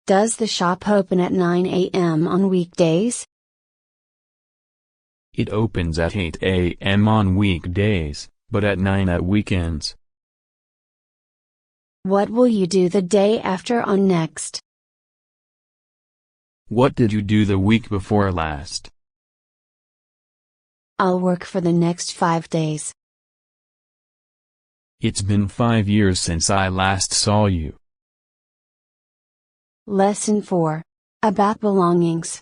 Does the shop open at 9 a.m. on weekdays? It opens at 8 a.m. on weekdays, but at 9 at weekends. What will you do the day after on next? What did you do the week before last? I'll work for the next 5 days. It's been 5 years since I last saw you. Lesson 4. About belongings.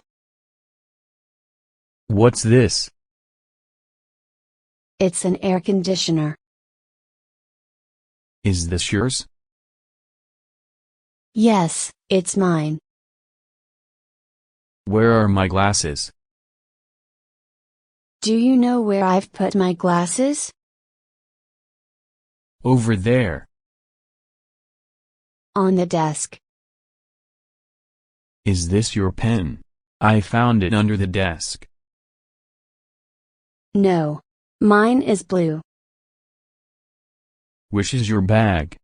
What's this? It's an air conditioner. Is this yours? Yes, it's mine. Where are my glasses? Do you know where I've put my glasses? Over there. On the desk. Is this your pen? I found it under the desk. No. Mine is blue. Which is your bag?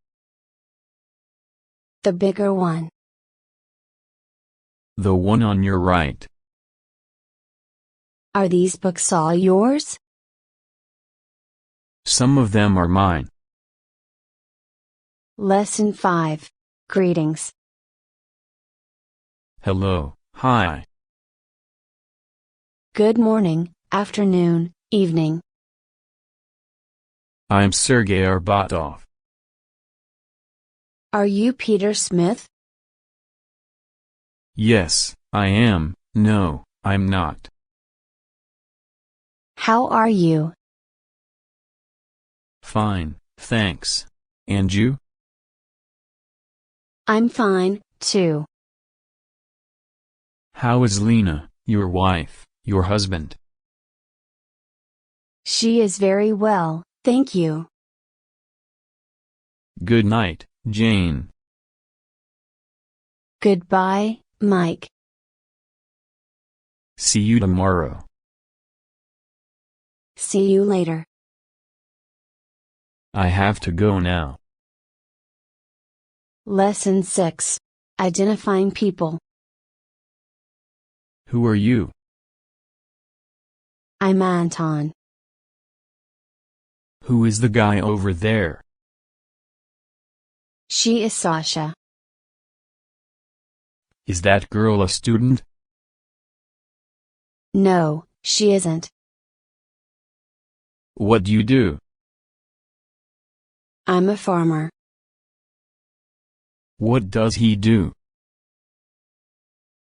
The bigger one. The one on your right. Are these books all yours? Some of them are mine. Lesson 5. Greetings. Hello, hi. Good morning, afternoon, evening. I'm Sergei Arbatov. Are you Peter Smith? Yes, I am. No, I'm not. How are you? Fine, thanks. And you? I'm fine, too. How is Lena, your wife, your husband? She is very well, thank you. Good night, Jane. Goodbye, Mike. See you tomorrow. See you later. I have to go now. Lesson 6. Identifying people. Who are you? I'm Anton. Who is the guy over there? She is Sasha. Is that girl a student? No, she isn't. What do you do? I'm a farmer. What does he do?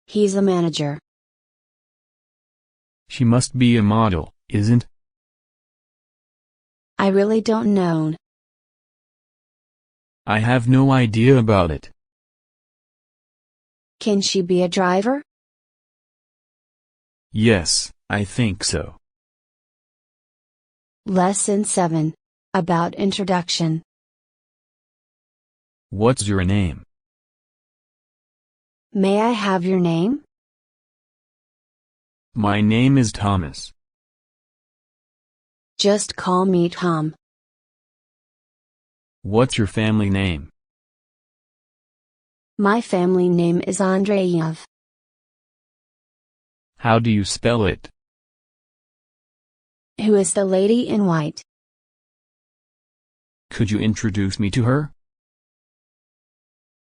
He's a manager. She must be a model, isn't? I really don't know. I have no idea about it. Can she be a driver? Yes, I think so. Lesson 7. About introduction. What's your name? May I have your name? My name is Thomas. Just call me Tom. What's your family name? My family name is Andreev. How do you spell it? Who is the lady in white? Could you introduce me to her?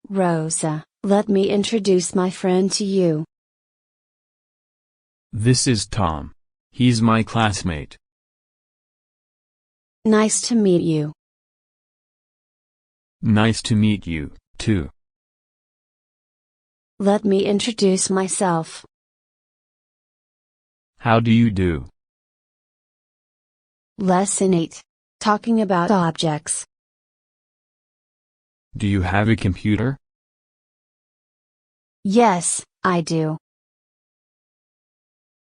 Rosa, let me introduce my friend to you. This is Tom. He's my classmate. Nice to meet you. Nice to meet you, too. Let me introduce myself. How do you do? Lesson 8. Talking about objects. Do you have a computer? Yes, I do.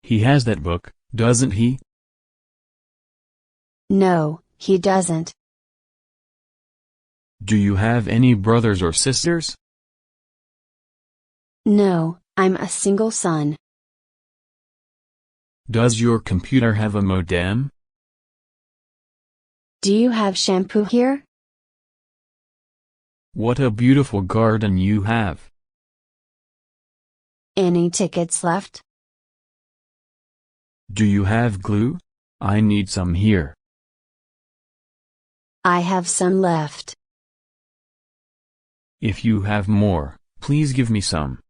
He has that book, doesn't he? No, he doesn't. Do you have any brothers or sisters? No, I'm a single son. Does your computer have a modem? Do you have shampoo here? What a beautiful garden you have. Any tickets left? Do you have glue? I need some here. I have some left. If you have more, please give me some.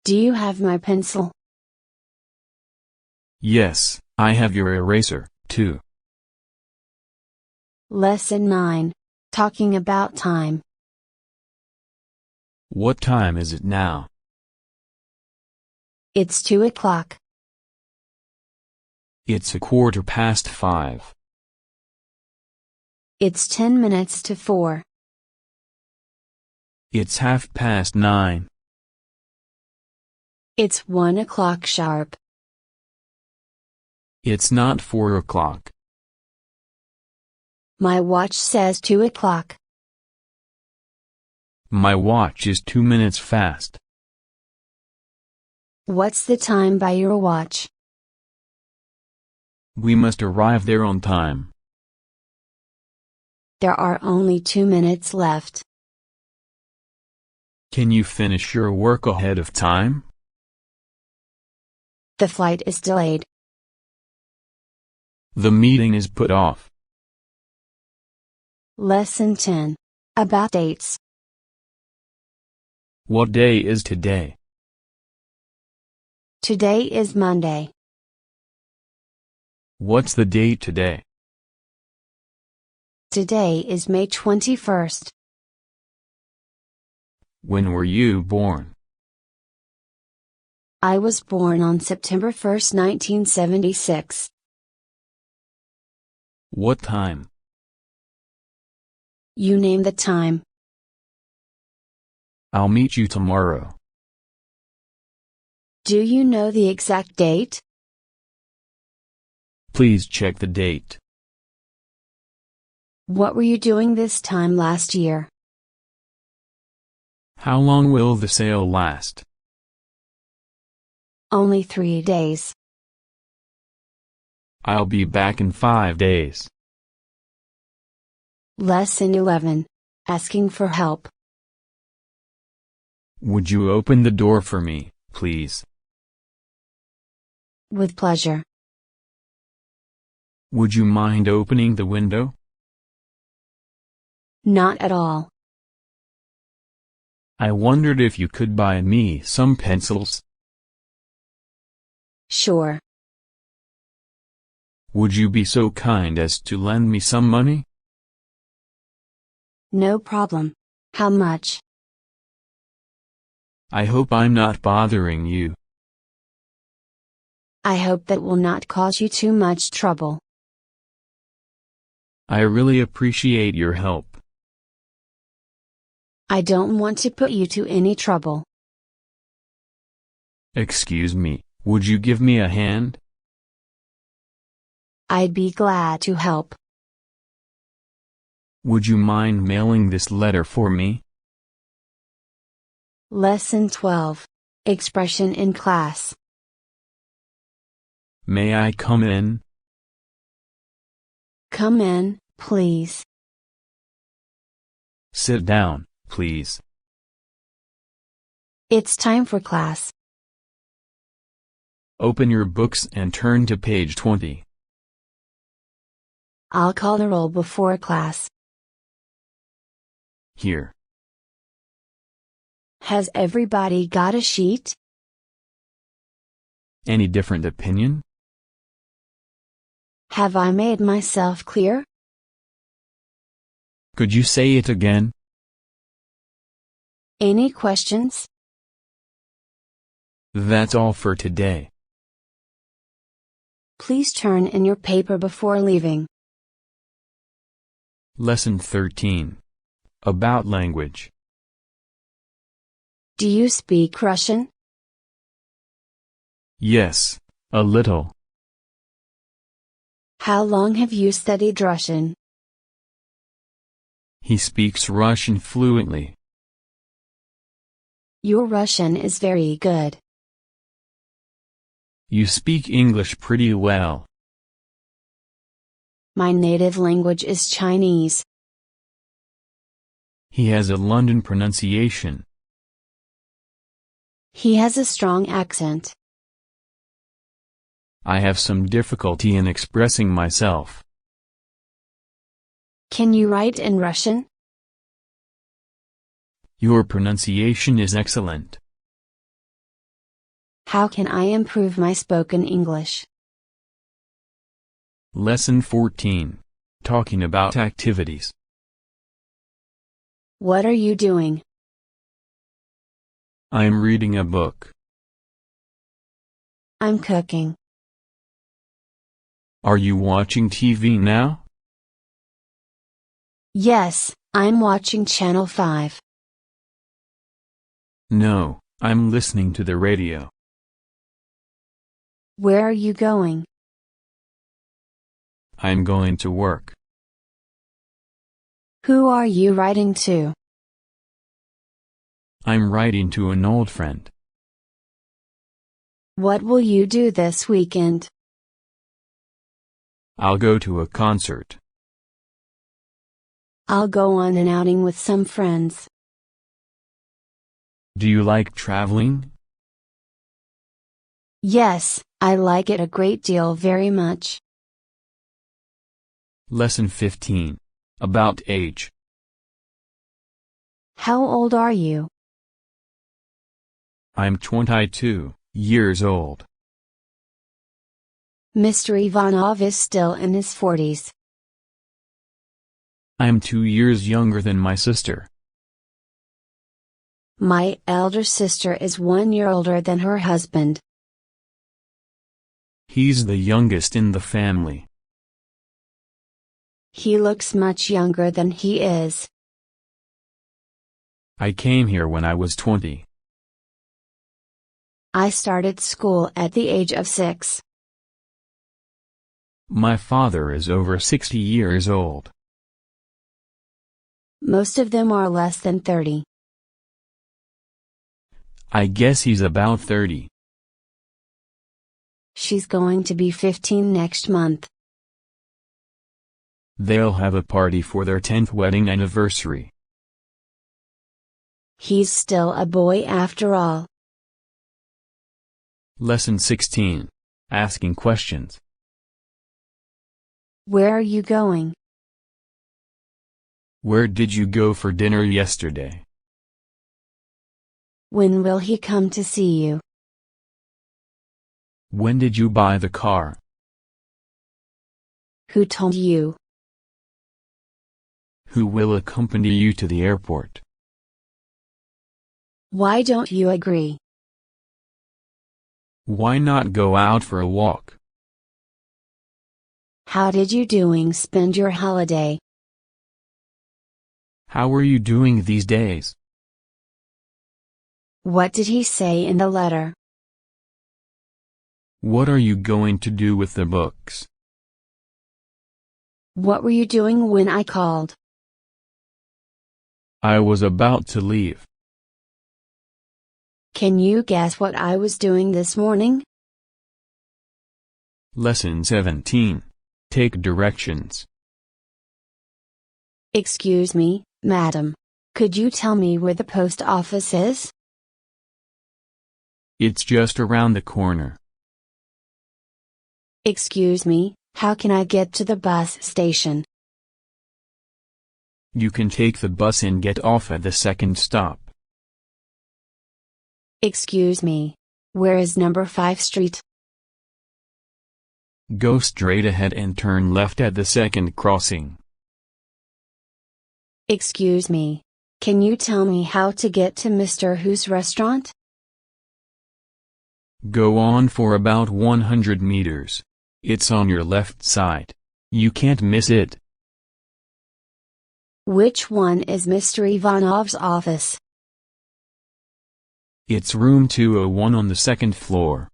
Do you have my pencil? Yes, I have your eraser, too. Lesson 9. Talking about time. What time is it now? It's 2 o'clock. It's 5:15. It's 10 minutes to 4. It's 9:30. It's 1 o'clock sharp. It's not 4 o'clock. My watch says 2 o'clock. My watch is 2 minutes fast. What's the time by your watch? We must arrive there on time. There are only 2 minutes left. Can you finish your work ahead of time? The flight is delayed. The meeting is put off. Lesson 10. About dates. What day is today? Today is Monday. What's the date today? Today is May 21st. When were you born? I was born on September 1st, 1976. What time? You name the time. I'll meet you tomorrow. Do you know the exact date? Please check the date. What were you doing this time last year? How long will the sale last? Only 3 days. I'll be back in 5 days. Lesson 11. Asking for help. Would you open the door for me, please? With pleasure. Would you mind opening the window? Not at all. I wondered if you could buy me some pencils. Sure. Would you be so kind as to lend me some money? No problem. How much? I hope I'm not bothering you. I hope that will not cause you too much trouble. I really appreciate your help. I don't want to put you to any trouble. Excuse me, would you give me a hand? I'd be glad to help. Would you mind mailing this letter for me? Lesson 12. Expression in class. May I come in? Come in, please. Sit down, please. It's time for class. Open your books and turn to page 20. I'll call the roll before class. Here. Has everybody got a sheet? Any different opinion? Have I made myself clear? Could you say it again? Any questions? That's all for today. Please turn in your paper before leaving. Lesson 13. About language. Do you speak Russian? Yes, a little. How long have you studied Russian? He speaks Russian fluently. Your Russian is very good. You speak English pretty well. My native language is Chinese. He has a London pronunciation. He has a strong accent. I have some difficulty in expressing myself. Can you write in Russian? Your pronunciation is excellent. How can I improve my spoken English? Lesson 14. Talking about activities. What are you doing? I am reading a book. I'm cooking. Are you watching TV now? Yes, I'm watching Channel 5. No, I'm listening to the radio. Where are you going? I'm going to work. Who are you writing to? I'm writing to an old friend. What will you do this weekend? I'll go to a concert. I'll go on an outing with some friends. Do you like traveling? Yes, I like it a great deal very much. Lesson 15. About age. How old are you? I'm 22 years old. Mr. Ivanov is still in his 40s. I'm 2 years younger than my sister. My elder sister is 1 year older than her husband. He's the youngest in the family. He looks much younger than he is. I came here when I was 20. I started school at the age of 6. My father is over 60 years old. Most of them are less than 30. I guess he's about 30. She's going to be 15 next month. They'll have a party for their 10th wedding anniversary. He's still a boy after all. Lesson 16. Asking questions. Where are you going? Where did you go for dinner yesterday? When will he come to see you? When did you buy the car? Who told you? Who will accompany you to the airport? Why don't you agree? Why not go out for a walk? How did you doing spend your holiday? How are you doing these days? What did he say in the letter? What are you going to do with the books? What were you doing when I called? I was about to leave. Can you guess what I was doing this morning? Lesson 17. Take directions. Excuse me, madam. Could you tell me where the post office is? It's just around the corner. Excuse me, how can I get to the bus station? You can take the bus and get off at the second stop. Excuse me, where is number 5 Street? Go straight ahead and turn left at the second crossing. Excuse me, can you tell me how to get to Mr. Who's restaurant? Go on for about 100 meters. It's on your left side. You can't miss it. Which one is Mr. Ivanov's office? It's room 201 on the second floor.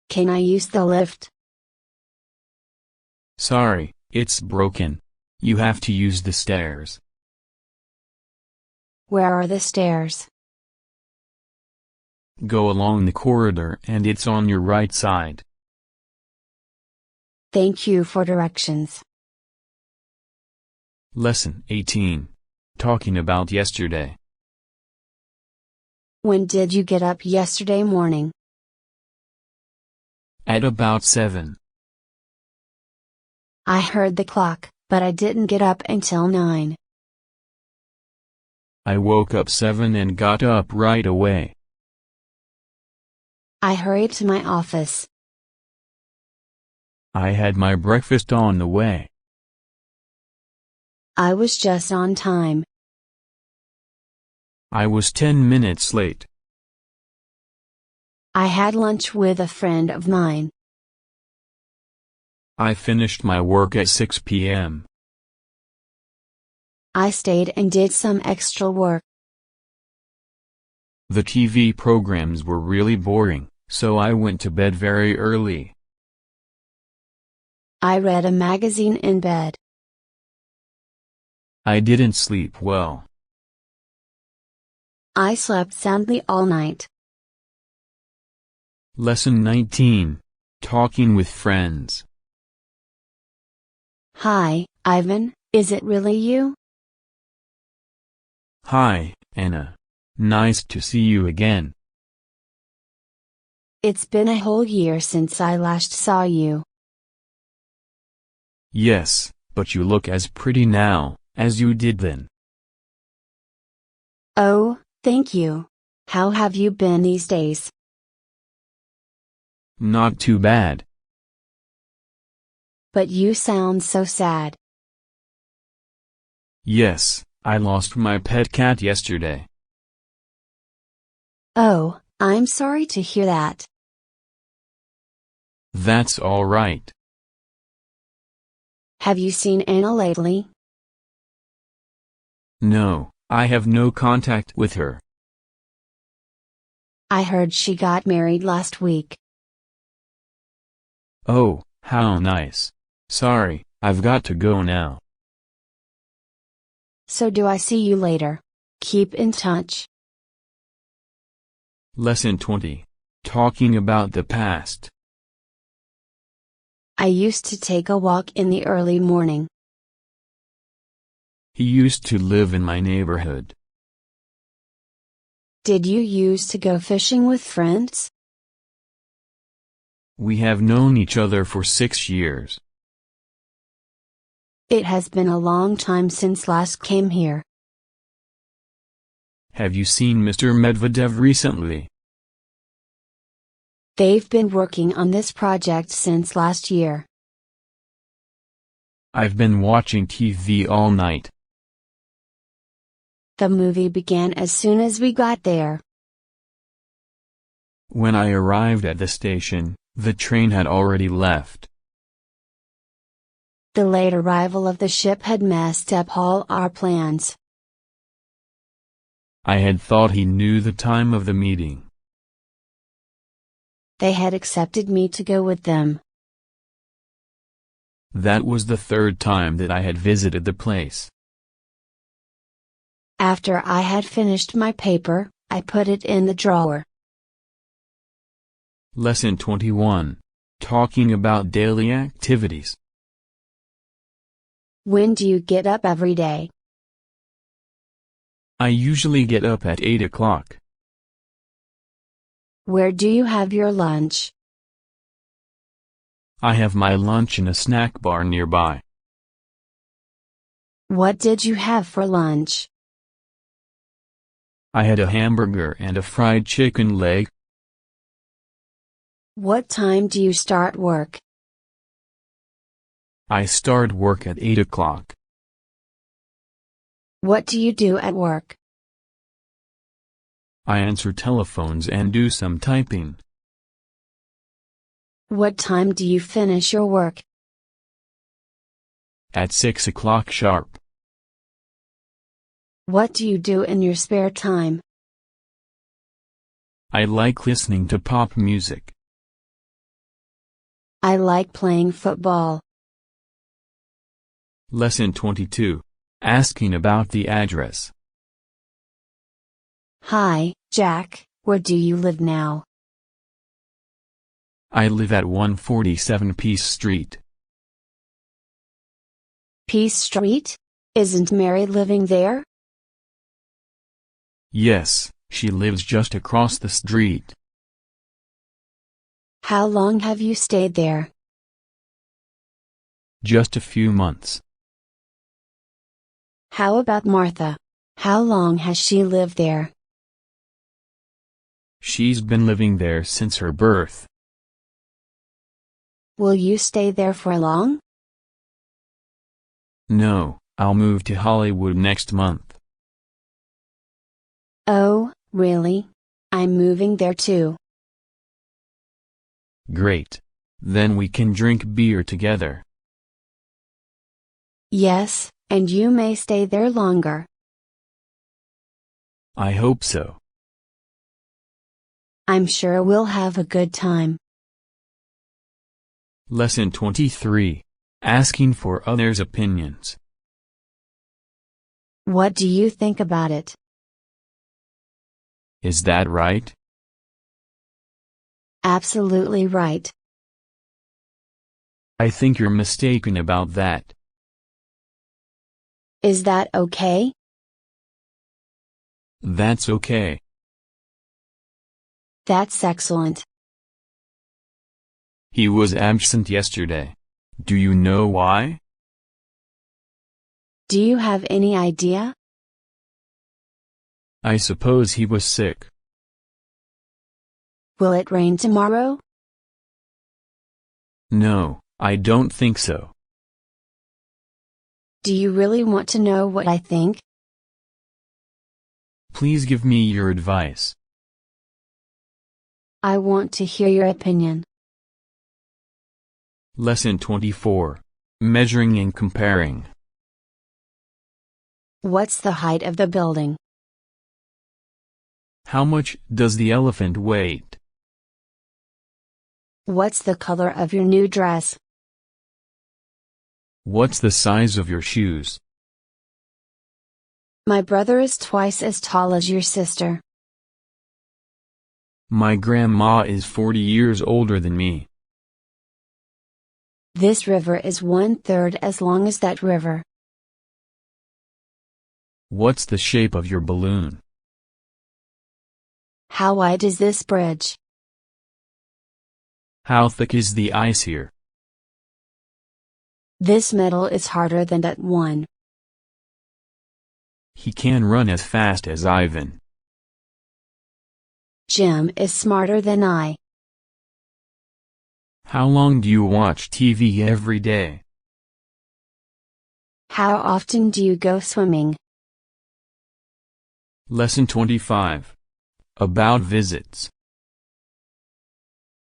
Can I use the lift? Sorry, it's broken. You have to use the stairs. Where are the stairs? Go along the corridor and it's on your right side. Thank you for directions. Lesson 18. Talking about yesterday. When did you get up yesterday morning? At about 7. I heard the clock, but I didn't get up until 9. I woke up 7 and got up right away. I hurried to my office. I had my breakfast on the way. I was just on time. I was 10 minutes late. I had lunch with a friend of mine. I finished my work at 6 p.m. I stayed and did some extra work. The TV programs were really boring, so I went to bed very early. I read a magazine in bed. I didn't sleep well. I slept soundly all night. Lesson 19. Talking with friends. Hi, Ivan, is it really you? Hi, Anna. Nice to see you again. It's been a whole year since I last saw you. Yes, but you look as pretty now as you did then. Oh, thank you. How have you been these days? Not too bad. But you sound so sad. Yes, I lost my pet cat yesterday. Oh, I'm sorry to hear that. That's all right. Have you seen Anna lately? No, I have no contact with her. I heard she got married last week. Oh, how nice. Sorry, I've got to go now. So do I see you later. Keep in touch. Lesson 20. Talking about the past. I used to take a walk in the early morning. He used to live in my neighborhood. Did you used to go fishing with friends? We have known each other for 6 years. It has been a long time since last came here. Have you seen Mr. Medvedev recently? They've been working on this project since last year. I've been watching TV all night. The movie began as soon as we got there. When I arrived at the station, the train had already left. The late arrival of the ship had messed up all our plans. I had thought he knew the time of the meeting. They had accepted me to go with them. That was the 3rd time that I had visited the place. After I had finished my paper, I put it in the drawer. Lesson 21. Talking about daily activities. When do you get up every day? I usually get up at 8 o'clock. Where do you have your lunch? I have my lunch in a snack bar nearby. What did you have for lunch? I had a hamburger and a fried chicken leg. What time do you start work? I start work at 8 o'clock. What do you do at work? I answer telephones and do some typing. What time do you finish your work? At 6 o'clock sharp. What do you do in your spare time? I like listening to pop music. I like playing football. Lesson 22. Asking about the address. Hi, Jack, where do you live now? I live at 147 Peace Street. Peace Street? Isn't Mary living there? Yes, She lives just across the street. How long have you stayed there? Just a few months. How about Martha? How long has she lived there? She's been living there since her birth. Will you stay there for long? No, I'll move to Hollywood next month. Oh, really? I'm moving there too. Great. Then we can drink beer together. Yes, and you may stay there longer. I hope so. I'm sure we'll have a good time. Lesson 23. Asking for others' opinions. What do you think about it? Is that right? Absolutely right. I think you're mistaken about that. Is that okay? That's okay. That's excellent. He was absent yesterday. Do you know why? Do you have any idea? I suppose he was sick. Will it rain tomorrow? No, I don't think so. Do you really want to know what I think? Please give me your advice. I want to hear your opinion. Lesson 24. Measuring and comparing. What's the height of the building? How much does the elephant weigh? What's the color of your new dress? What's the size of your shoes? My brother is twice as tall as your sister. My grandma is 40 years older than me. This river is 1/3 as long as that river. What's the shape of your balloon? How wide is this bridge? How thick is the ice here? This metal is harder than that one. He can run as fast as Ivan. Jim is smarter than I. How long do you watch TV every day? How often do you go swimming? Lesson 25. About visits.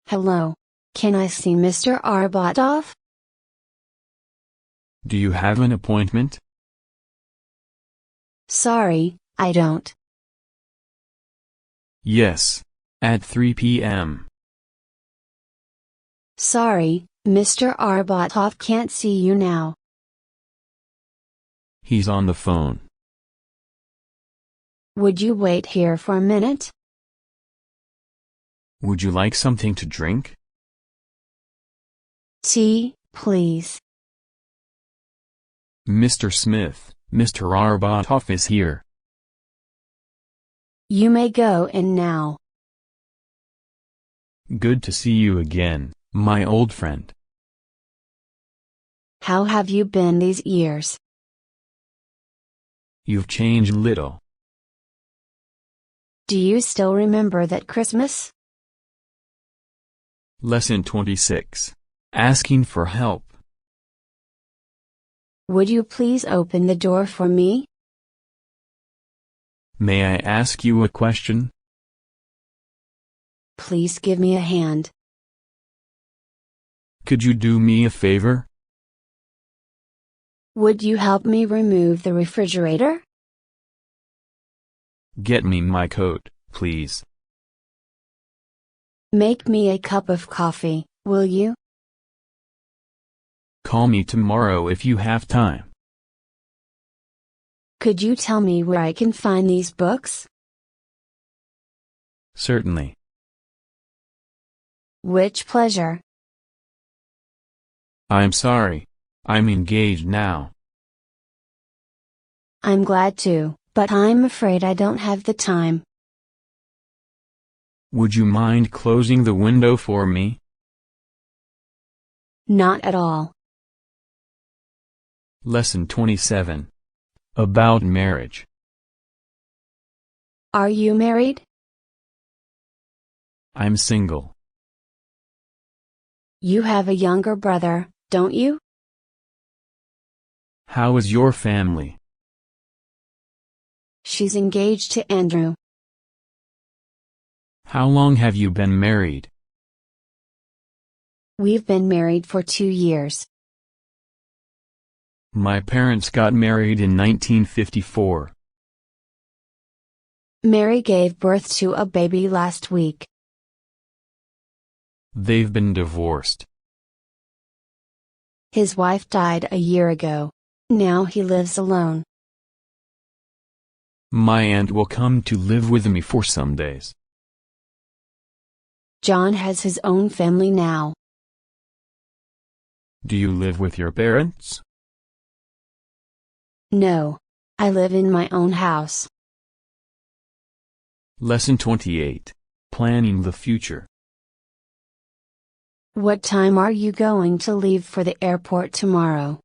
Hello. Can I see Mr. Arbatov? Do you have an appointment? Sorry, I don't. Yes. At 3 p.m. Sorry, Mr. Arbatov can't see you now. He's on the phone. Would you wait here for a minute? Would you like something to drink? Tea, please. Mr. Smith, Mr. Arbatov is here. You may go in now. Good to see you again, my old friend. How have you been these years? You've changed little. Do you still remember that Christmas? Lesson 26. Asking for help. Would you please open the door for me? May I ask you a question? Please give me a hand. Could you do me a favor? Would you help me remove the refrigerator? Get me my coat, please. Make me a cup of coffee, will you? Call me tomorrow if you have time. Could you tell me where I can find these books? Certainly. Which pleasure. I'm sorry. I'm engaged now. I'm glad to, but I'm afraid I don't have the time. Would you mind closing the window for me? Not at all. Lesson 27. About marriage. Are you married? I'm single. You have a younger brother, don't you? How is your family? She's engaged to Andrew. How long have you been married? We've been married for 2 years. My parents got married in 1954. Mary gave birth to a baby last week. They've been divorced. His wife died a year ago. Now he lives alone. My aunt will come to live with me for some days. John has his own family now. Do you live with your parents? No. I live in my own house. Lesson 28. Planning the future. What time are you going to leave for the airport tomorrow?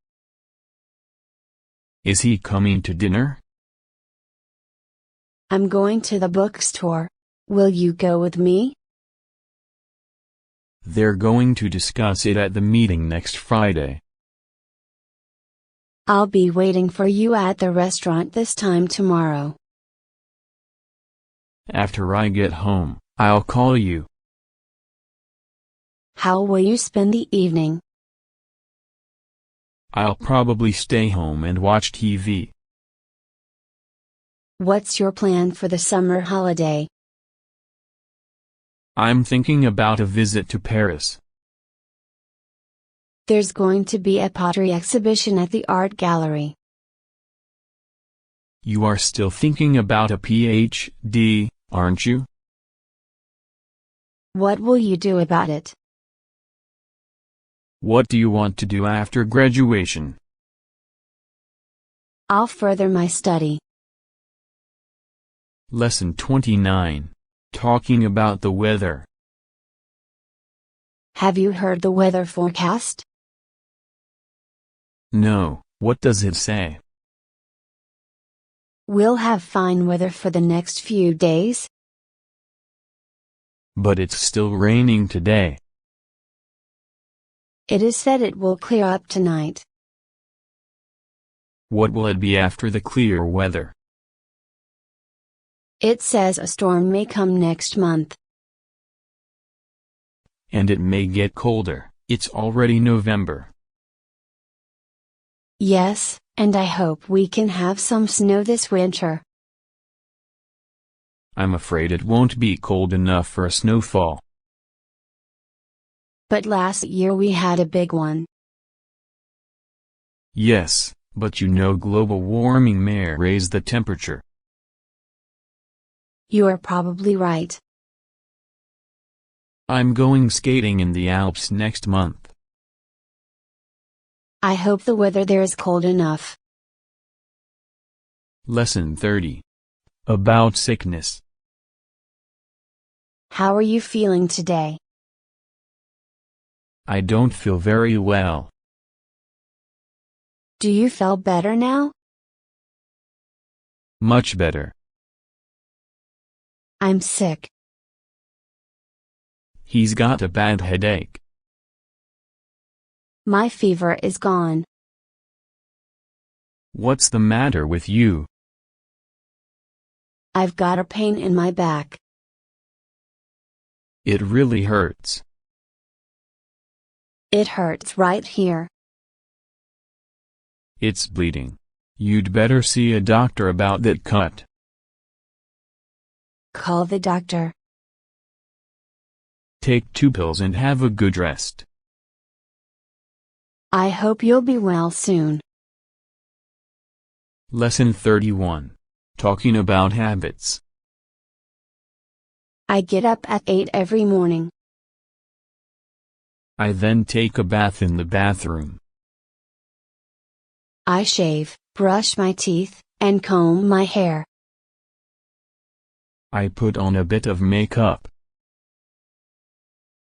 Is he coming to dinner? I'm going to the bookstore. Will you go with me? They're going to discuss it at the meeting next Friday. I'll be waiting for you at the restaurant this time tomorrow. After I get home, I'll call you. How will you spend the evening? I'll probably stay home and watch TV. What's your plan for the summer holiday? I'm thinking about a visit to Paris. There's going to be a pottery exhibition at the art gallery. You are still thinking about a PhD, aren't you? What will you do about it? What do you want to do after graduation? I'll further my study. Lesson 29. Talking about the weather. Have you heard the weather forecast? No, what does it say? We'll have fine weather for the next few days. But it's still raining today. It is said it will clear up tonight. What will it be after the clear weather? It says a storm may come next month. And it may get colder. It's already November. Yes, and I hope we can have some snow this winter. I'm afraid it won't be cold enough for a snowfall. But last year we had a big one. Yes, but you know global warming may raise the temperature. You are probably right. I'm going skating in the Alps next month. I hope the weather there is cold enough. Lesson 30. About sickness. How are you feeling today? I don't feel very well. Do you feel better now? Much better. I'm sick. He's got a bad headache. My fever is gone. What's the matter with you? I've got a pain in my back. It really hurts. It hurts right here. It's bleeding. You'd better see a doctor about that cut. Call the doctor. Take 2 pills and have a good rest. I hope you'll be well soon. Lesson 31. Talking about habits. I get up at 8 every morning. I then take a bath in the bathroom. I shave, brush my teeth, and comb my hair. I put on a bit of makeup.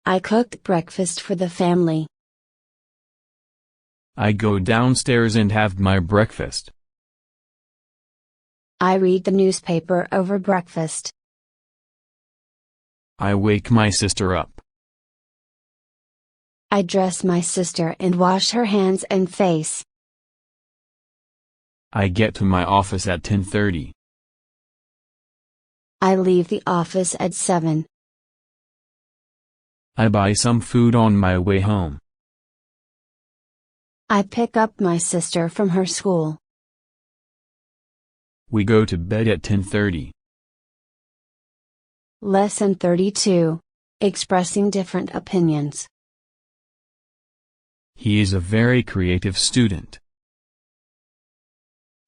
I cooked breakfast for the family. I go downstairs and have my breakfast. I read the newspaper over breakfast. I wake my sister up. I dress my sister and wash her hands and face. I get to my office at 10:30. I leave the office at 7. I buy some food on my way home. I pick up my sister from her school. We go to bed at 10:30. Lesson 32. Expressing different opinions. He is a very creative student.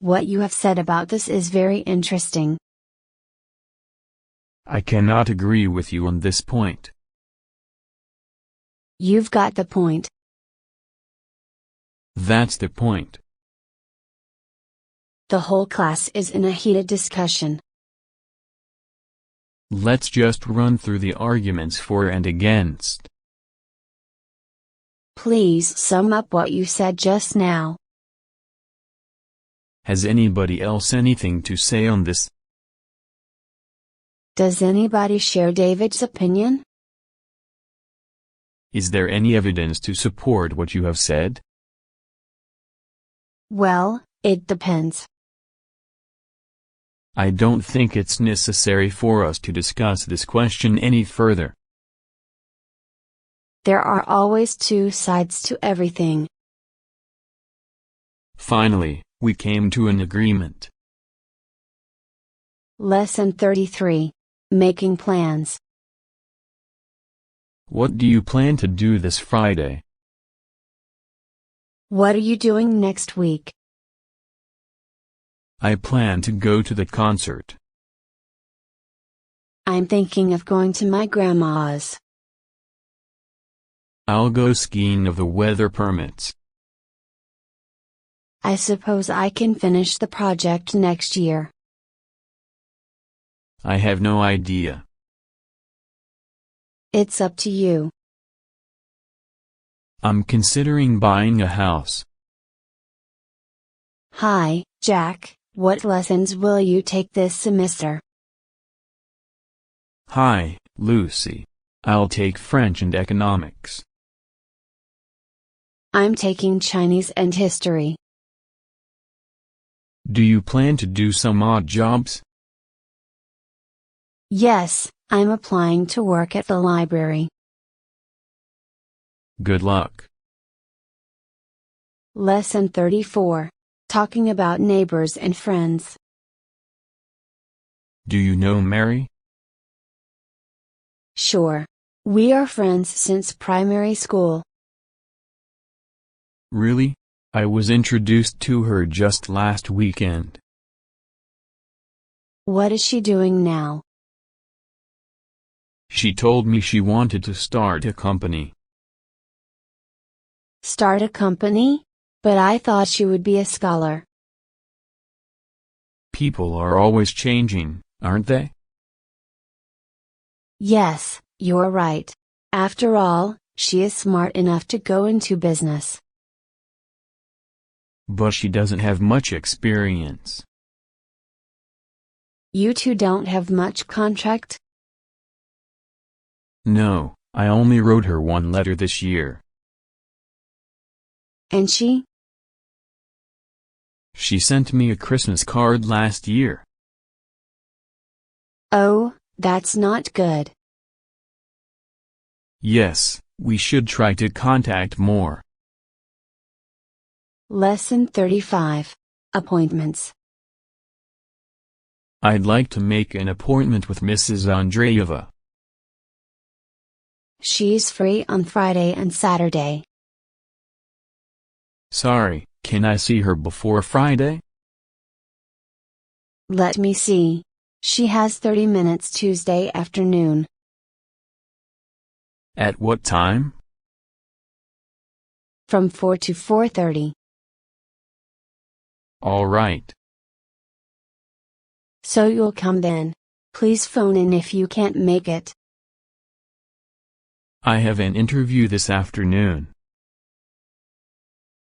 What you have said about this is very interesting. I cannot agree with you on this point. You've got the point. That's the point. The whole class is in a heated discussion. Let's just run through the arguments for and against. Please sum up what you said just now. Has anybody else anything to say on this? Does anybody share David's opinion? Is there any evidence to support what you have said? Well, it depends. I don't think it's necessary for us to discuss this question any further. There are always two sides to everything. Finally, we came to an agreement. Lesson 33. Making plans. What do you plan to do this Friday? What are you doing next week? I plan to go to the concert. I'm thinking of going to my grandma's. I'll go skiing if the weather permits. I suppose I can finish the project next year. I have no idea. It's up to you. I'm considering buying a house. Hi, Jack, what lessons will you take this semester? Hi, Lucy. I'll take French and economics. I'm taking Chinese and history. Do you plan to do some odd jobs? Yes, I'm applying to work at the library. Good luck. Lesson 34. Talking about neighbors and friends. Do you know Mary? Sure. We are friends since primary school. Really? I was introduced to her just last weekend. What is she doing now? She told me she wanted to start a company. Start a company? But I thought she would be a scholar. People are always changing, aren't they? Yes, you're right. After all, she is smart enough to go into business. But she doesn't have much experience. You two don't have much contract? No, I only wrote her one letter this year. And she? She sent me a Christmas card last year. Oh, that's not good. Yes, we should try to contact more. Lesson 35. Appointments. I'd like to make an appointment with Mrs. Andreeva. She's free on Friday and Saturday. Sorry, can I see her before Friday? Let me see. She has 30 minutes Tuesday afternoon. At what time? From 4 to 4:30. All right. So you'll come then. Please phone in if you can't make it. I have an interview this afternoon.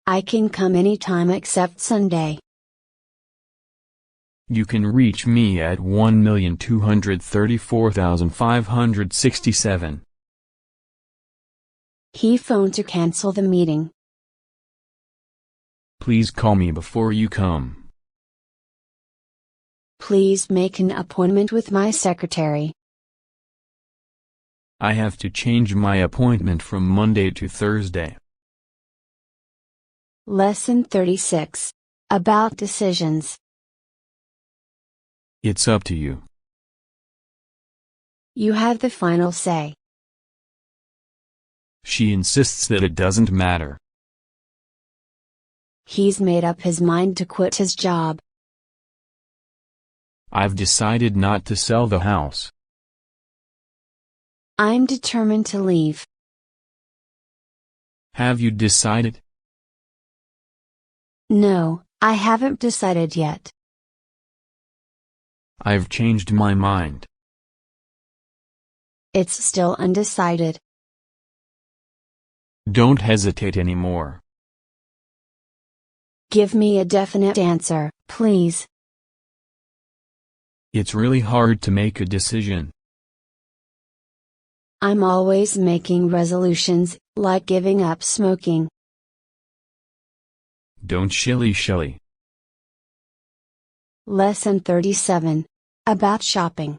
I can come anytime except Sunday. You can reach me at 1,234,567. He phoned to cancel the meeting. Please call me before you come. Please make an appointment with my secretary. I have to change my appointment from Monday to Thursday. Lesson 36. About decisions. It's up to you. You have the final say. She insists that it doesn't matter. He's made up his mind to quit his job. I've decided not to sell the house. I'm determined to leave. Have you decided? No, I haven't decided yet. I've changed my mind. It's still undecided. Don't hesitate anymore. Give me a definite answer, please. It's really hard to make a decision. I'm always making resolutions, like giving up smoking. Don't shilly-shally. Lesson 37. About shopping.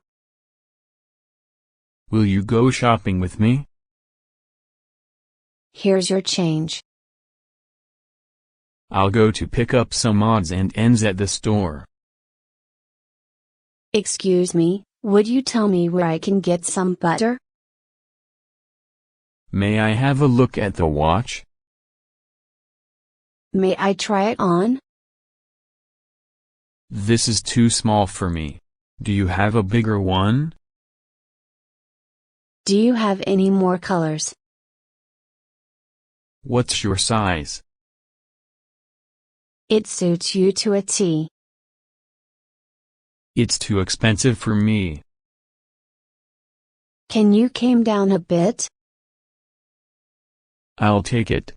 Will you go shopping with me? Here's your change. I'll go to pick up some odds and ends at the store. Excuse me, would you tell me where I can get some butter? May I have a look at the watch? May I try it on? This is too small for me. Do you have a bigger one? Do you have any more colors? What's your size? It suits you to a T. It's too expensive for me. Can you calm down a bit? I'll take it.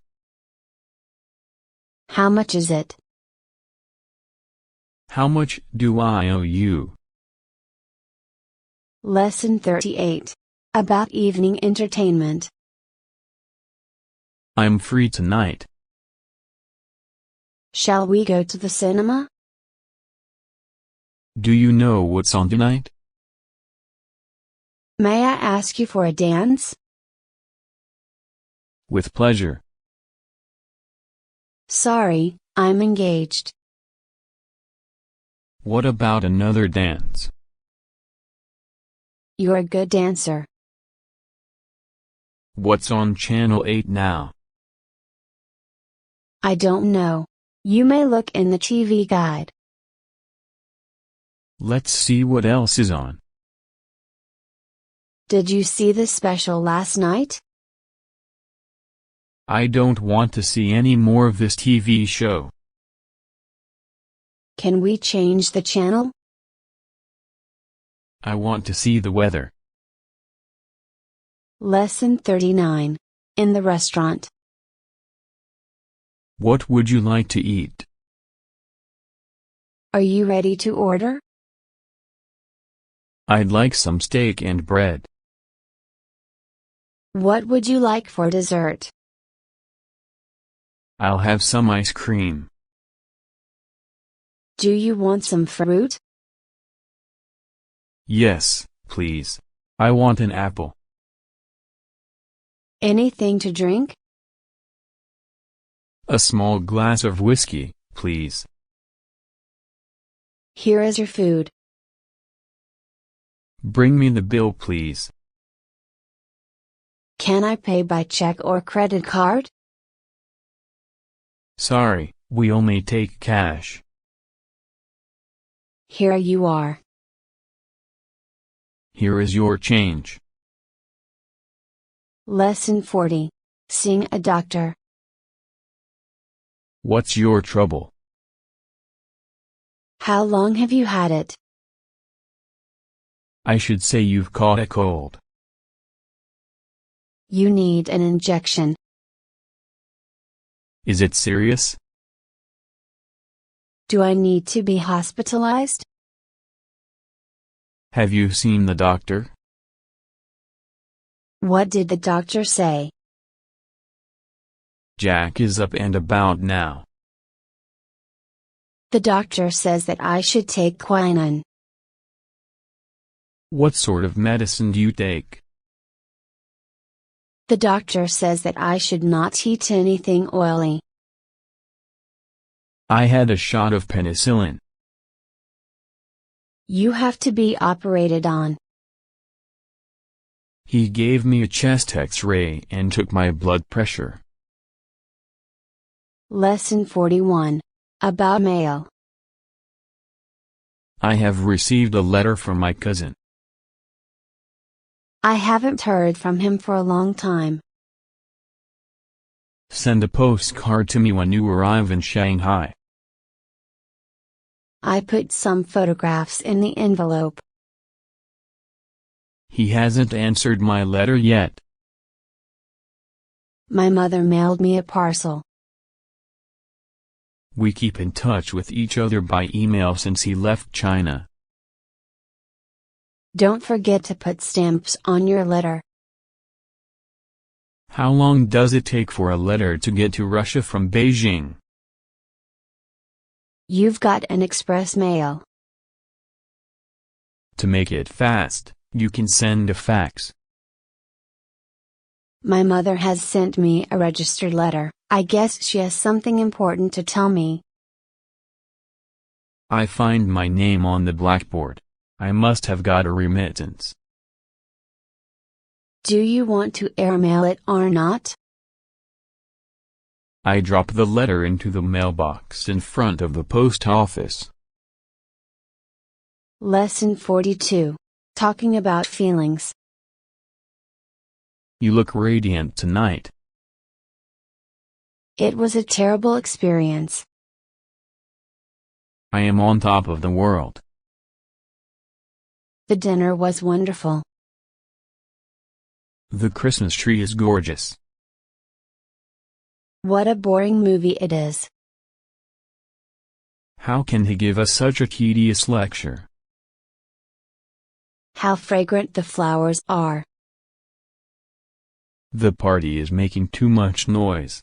How much is it? How much do I owe you? Lesson 38. About evening entertainment. I'm free tonight. Shall we go to the cinema? Do you know what's on tonight? May I ask you for a dance? With pleasure. Sorry, I'm engaged. What about another dance? You're a good dancer. What's on Channel 8 now? I don't know. You may look in the TV guide. Let's see what else is on. Did you see the special last night? I don't want to see any more of this TV show. Can we change the channel? I want to see the weather. Lesson 39. In the restaurant. What would you like to eat? Are you ready to order? I'd like some steak and bread. What would you like for dessert? I'll have some ice cream. Do you want some fruit? Yes, please. I want an apple. Anything to drink? A small glass of whiskey, please. Here is your food. Bring me the bill, please. Can I pay by check or credit card? Sorry, we only take cash. Here you are. Here is your change. Lesson 40. Seeing a doctor. What's your trouble? How long have you had it? I should say you've caught a cold. You need an injection. Is it serious? Do I need to be hospitalized? Have you seen the doctor? What did the doctor say? Jack is up and about now. The doctor says that I should take quinine. What sort of medicine do you take? The doctor says that I should not eat anything oily. I had a shot of penicillin. You have to be operated on. He gave me a chest X-ray and took my blood pressure. Lesson 41. About mail. I have received a letter from my cousin. I haven't heard from him for a long time. Send a postcard to me when you arrive in Shanghai. I put some photographs in the envelope. He hasn't answered my letter yet. My mother mailed me a parcel. We keep in touch with each other by email since he left China. Don't forget to put stamps on your letter. How long does it take for a letter to get to Russia from Beijing? You've got an express mail. To make it fast, you can send a fax. My mother has sent me a registered letter. I guess she has something important to tell me. I find my name on the blackboard. I must have got a remittance. Do you want to airmail it or not? I drop the letter into the mailbox in front of the post office. Lesson 42. Talking about feelings. You look radiant tonight. It was a terrible experience. I am on top of the world. The dinner was wonderful. The Christmas tree is gorgeous. What a boring movie it is. How can he give us such a tedious lecture? How fragrant the flowers are. The party is making too much noise.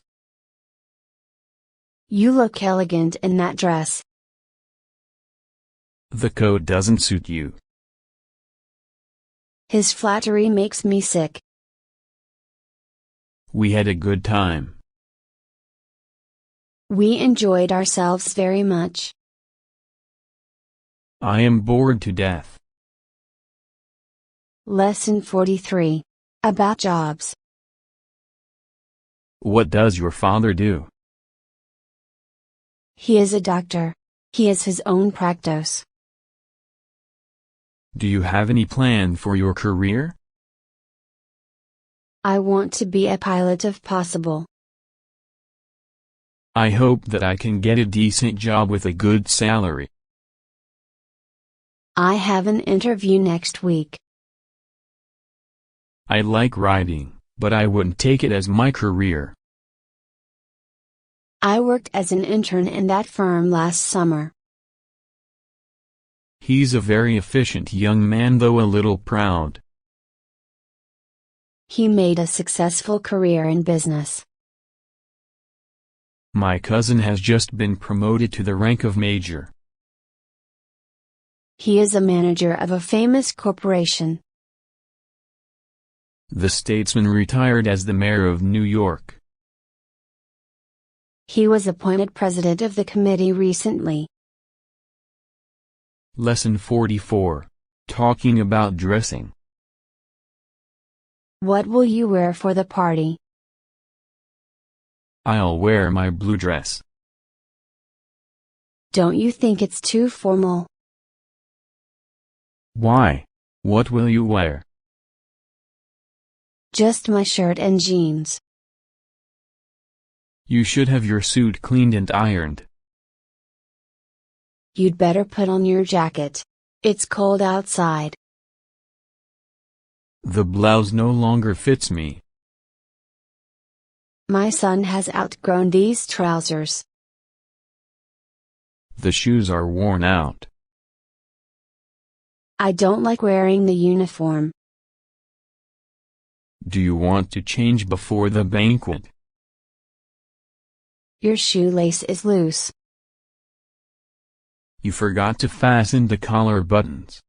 You look elegant in that dress. The coat doesn't suit you. His flattery makes me sick. We had a good time. We enjoyed ourselves very much. I am bored to death. Lesson 43. About jobs. What does your father do? He is a doctor. He has his own practice. Do you have any plan for your career? I want to be a pilot if possible. I hope that I can get a decent job with a good salary. I have an interview next week. I like writing, but I wouldn't take it as my career. I worked as an intern in that firm last summer. He's a very efficient young man, though a little proud. He made a successful career in business. My cousin has just been promoted to the rank of major. He is a manager of a famous corporation. The statesman retired as the mayor of New York. He was appointed president of the committee recently. Lesson 44. Talking about dressing. What will you wear for the party? I'll wear my blue dress. Don't you think it's too formal? Why? What will you wear? Just my shirt and jeans. You should have your suit cleaned and ironed. You'd better put on your jacket. It's cold outside. The blouse no longer fits me. My son has outgrown these trousers. The shoes are worn out. I don't like wearing the uniform. Do you want to change before the banquet? Your shoelace is loose. You forgot to fasten the collar buttons.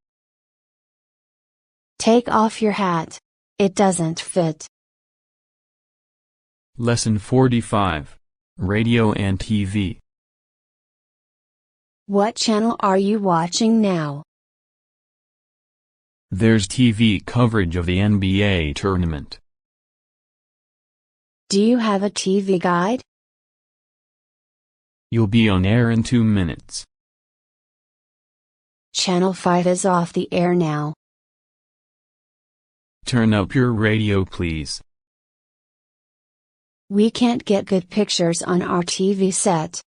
Take off your hat. It doesn't fit. Lesson 45. Radio and TV. What channel are you watching now? There's TV coverage of the NBA tournament. Do you have a TV guide? You'll be on air in 2 minutes. Channel 5 is off the air now. Turn up your radio, please. We can't get good pictures on our TV set.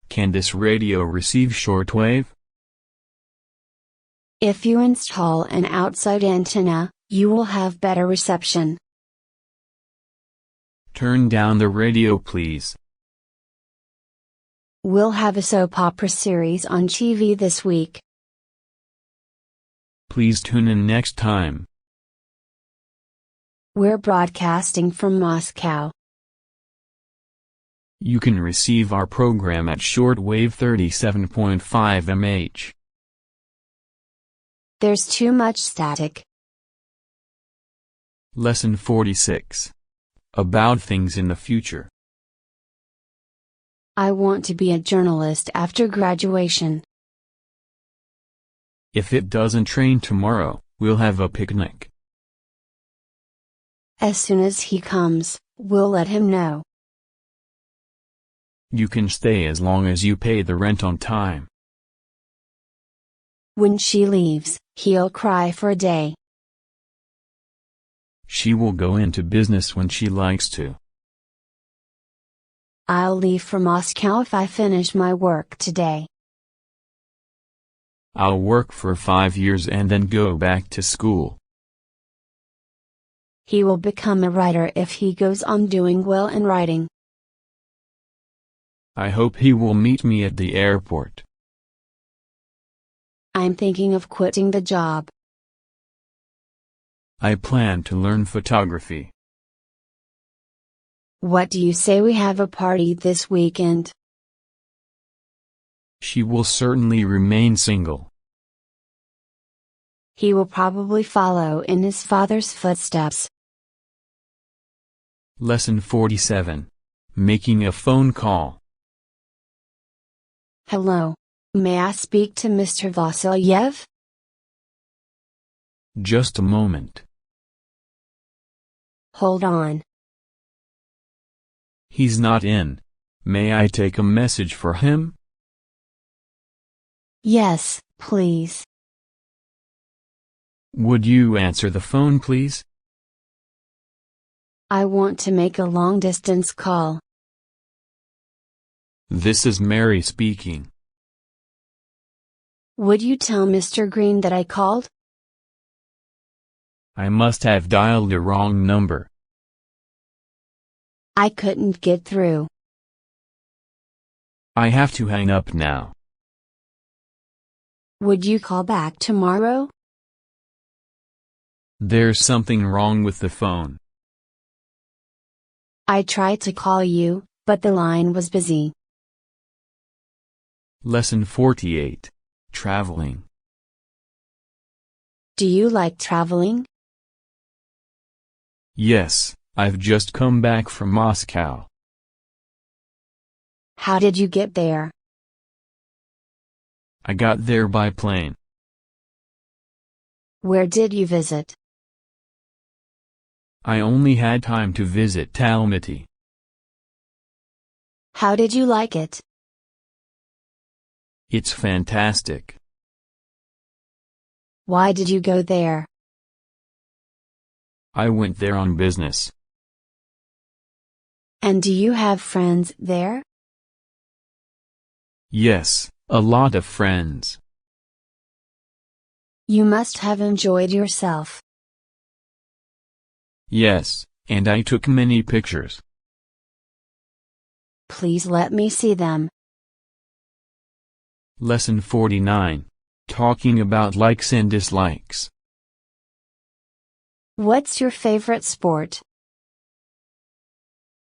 Can this radio receive shortwave? If you install an outside antenna, you will have better reception. Turn down the radio, please. We'll have a soap opera series on TV this week. Please tune in next time. We're broadcasting from Moscow. You can receive our program at shortwave 37.5 mH. There's too much static. Lesson 46. About things in the future. I want to be a journalist after graduation. If it doesn't rain tomorrow, we'll have a picnic. As soon as he comes, we'll let him know. You can stay as long as you pay the rent on time. When she leaves, he'll cry for a day. She will go into business when she likes to. I'll leave for Moscow if I finish my work today. I'll work for 5 years and then go back to school. He will become a writer if he goes on doing well in writing. I hope he will meet me at the airport. I'm thinking of quitting the job. I plan to learn photography. What do you say we have a party this weekend? She will certainly remain single. He will probably follow in his father's footsteps. Lesson 47. Making a phone call. Hello. May I speak to Mr. Vasilyev? Just a moment. Hold on. He's not in. May I take a message for him? Yes, please. Would you answer the phone, please? I want to make a long-distance call. This is Mary speaking. Would you tell Mr. Green that I called? I must have dialed the wrong number. I couldn't get through. I have to hang up now. Would you call back tomorrow? There's something wrong with the phone. I tried to call you, but the line was busy. Lesson 48. Traveling. Do you like traveling? Yes, I've just come back from Moscow. How did you get there? I got there by plane. Where did you visit? I only had time to visit Almaty. How did you like it? It's fantastic. Why did you go there? I went there on business. And do you have friends there? Yes, a lot of friends. You must have enjoyed yourself. Yes, and I took many pictures. Please let me see them. Lesson 49. Talking about likes and dislikes. What's your favorite sport?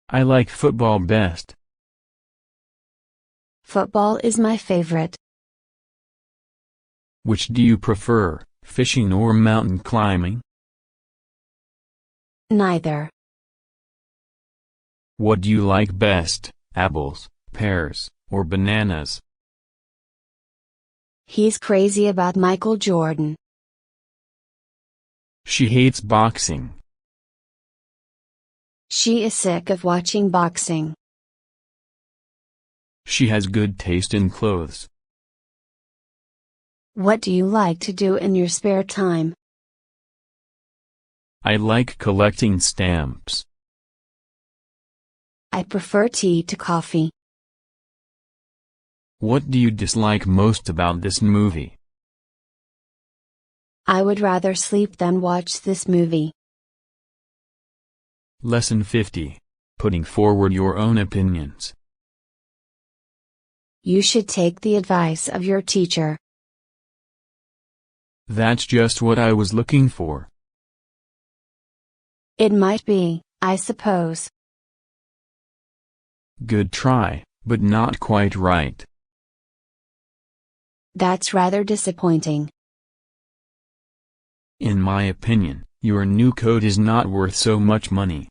I like football best. Football is my favorite. Which do you prefer, fishing or mountain climbing? Neither. What do you like best, apples, pears, or bananas? He's crazy about Michael Jordan. She hates boxing. She is sick of watching boxing. She has good taste in clothes. What do you like to do in your spare time? I like collecting stamps. I prefer tea to coffee. What do you dislike most about this movie? I would rather sleep than watch this movie. Lesson 50. Putting forward your own opinions. You should take the advice of your teacher. That's just what I was looking for. It might be, I suppose. Good try, but not quite right. That's rather disappointing. In my opinion, your new coat is not worth so much money.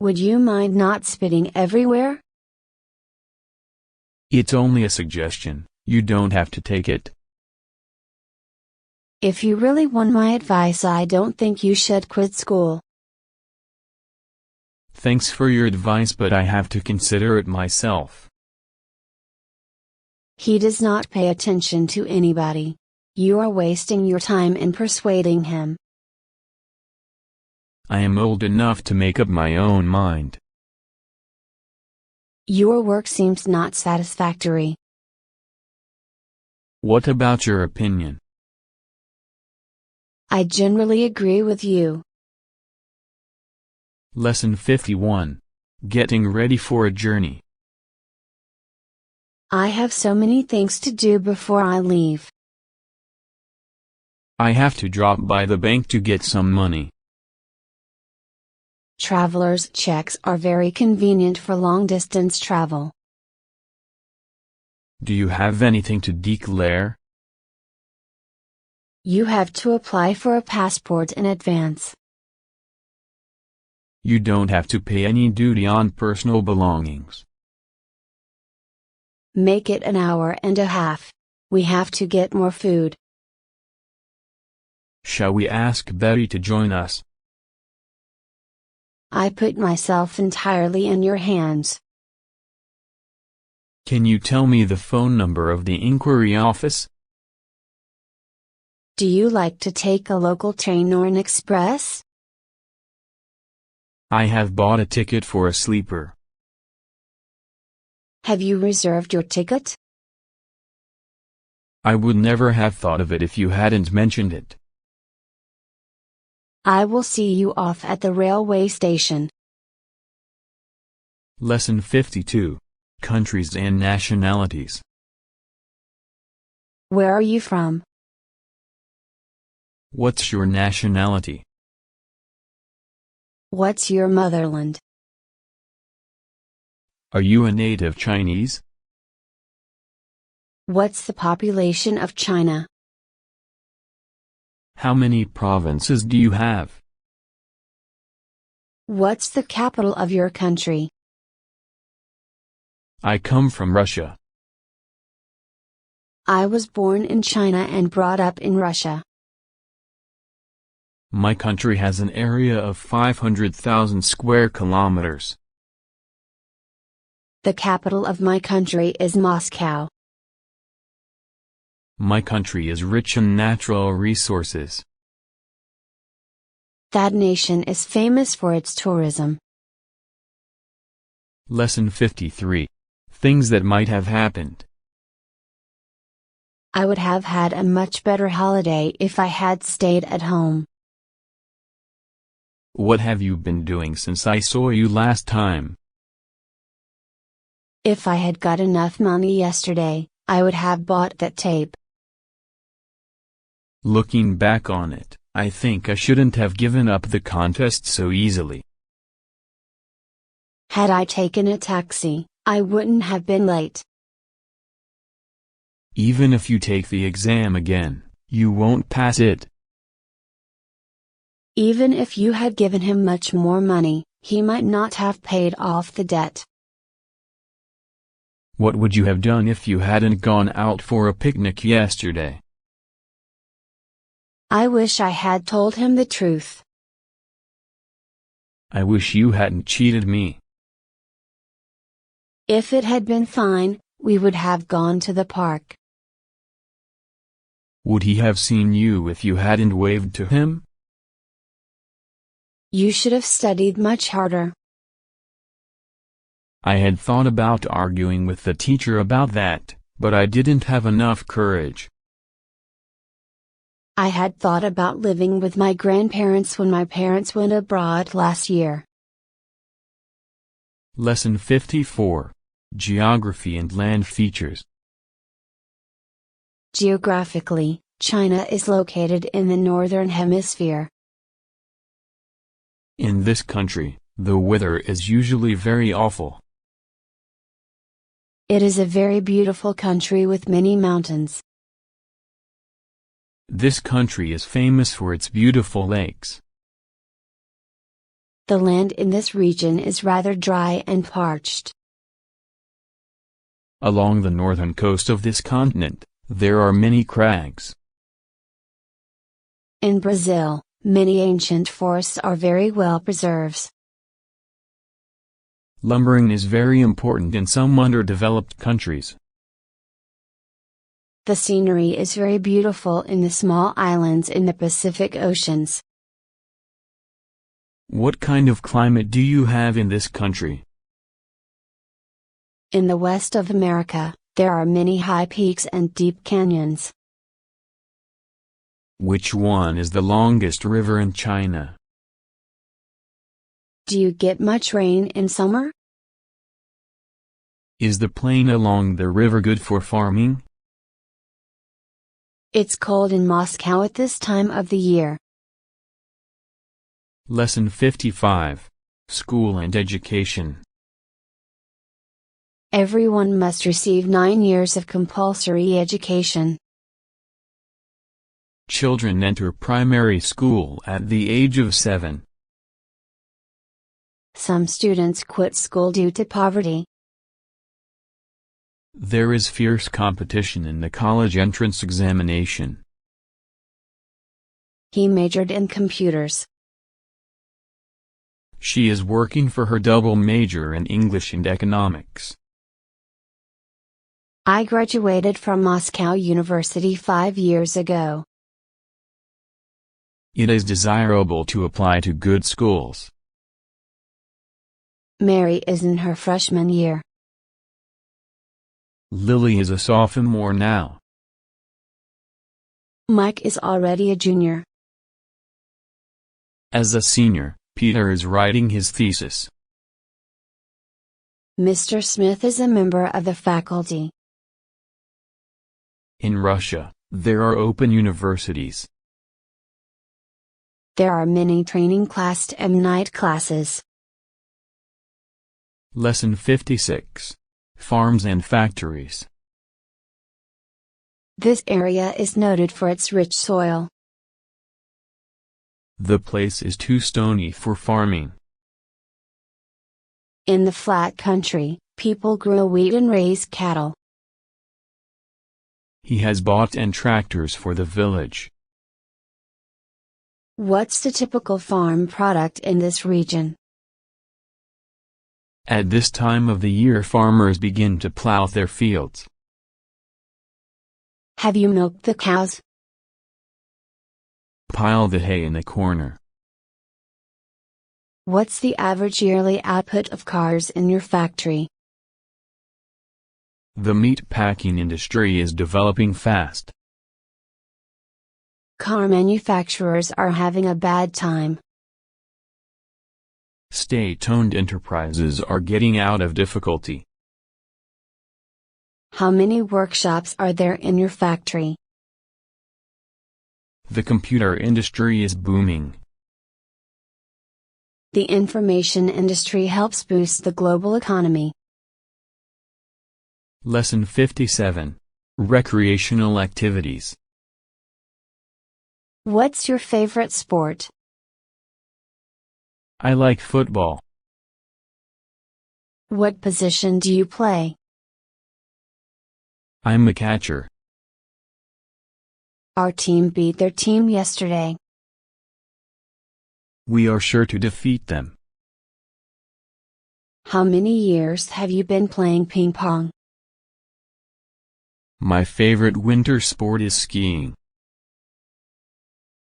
Would you mind not spitting everywhere? It's only a suggestion, you don't have to take it. If you really want my advice, I don't think you should quit school. Thanks for your advice, but I have to consider it myself. He does not pay attention to anybody. You are wasting your time in persuading him. I am old enough to make up my own mind. Your work seems not satisfactory. What about your opinion? I generally agree with you. Lesson 51. Getting ready for a journey. I have so many things to do before I leave. I have to drop by the bank to get some money. Traveler's checks are very convenient for long-distance travel. Do you have anything to declare? You have to apply for a passport in advance. You don't have to pay any duty on personal belongings. Make it an hour and a half. We have to get more food. Shall we ask Betty to join us? I put myself entirely in your hands. Can you tell me the phone number of the inquiry office? Do you like to take a local train or an express? I have bought a ticket for a sleeper. Have you reserved your ticket? I would never have thought of it if you hadn't mentioned it. I will see you off at the railway station. Lesson 52. Countries and nationalities. Where are you from? What's your nationality? What's your motherland? Are you a native Chinese? What's the population of China? How many provinces do you have? What's the capital of your country? I come from Russia. I was born in China and brought up in Russia. My country has an area of 500,000 square kilometers. The capital of my country is Moscow. My country is rich in natural resources. That nation is famous for its tourism. Lesson 53. Things that might have happened. I would have had a much better holiday if I had stayed at home. What have you been doing since I saw you last time? If I had got enough money yesterday, I would have bought that tape. Looking back on it, I think I shouldn't have given up the contest so easily. Had I taken a taxi, I wouldn't have been late. Even if you take the exam again, you won't pass it. Even if you had given him much more money, he might not have paid off the debt. What would you have done if you hadn't gone out for a picnic yesterday? I wish I had told him the truth. I wish you hadn't cheated me. If it had been fine, we would have gone to the park. Would he have seen you if you hadn't waved to him? You should have studied much harder. I had thought about arguing with the teacher about that, but I didn't have enough courage. I had thought about living with my grandparents when my parents went abroad last year. Lesson 54. Geography and Land Features. Geographically, China is located in the northern hemisphere. In this country, the weather is usually very awful. It is a very beautiful country with many mountains. This country is famous for its beautiful lakes. The land in this region is rather dry and parched. Along the northern coast of this continent, there are many crags. In Brazil, many ancient forests are very well preserved. Lumbering is very important in some underdeveloped countries. The scenery is very beautiful in the small islands in the Pacific Oceans. What kind of climate do you have in this country? In the west of America, there are many high peaks and deep canyons. Which one is the longest river in China? Do you get much rain in summer? Is the plain along the river good for farming? It's cold in Moscow at this time of the year. Lesson 55. School and Education. Everyone must receive 9 years of compulsory education. Children enter primary school at the age of 7. Some students quit school due to poverty. There is fierce competition in the college entrance examination. He majored in computers. She is working for her double major in English and economics. I graduated from Moscow University 5 years ago. It is desirable to apply to good schools. Mary is in her freshman year. Lily is a sophomore now. Mike is already a junior. As a senior, Peter is writing his thesis. Mr. Smith is a member of the faculty. In Russia, there are open universities. There are many training class and night classes. Lesson 56. Farms and Factories. This area is noted for its rich soil. The place is too stony for farming. In the flat country, people grow wheat and raise cattle. He has bought and tractors for the village. What's the typical farm product in this region? At this time of the year, farmers begin to plow their fields. Have you milked the cows? Pile the hay in the corner. What's the average yearly output of cars in your factory? The meat packing industry is developing fast. Car manufacturers are having a bad time. State-owned enterprises are getting out of difficulty. How many workshops are there in your factory? The computer industry is booming. The information industry helps boost the global economy. Lesson 57. Recreational activities. What's your favorite sport? I like football. What position do you play? I'm a catcher. Our team beat their team yesterday. We are sure to defeat them. How many years have you been playing ping pong? My favorite winter sport is skiing.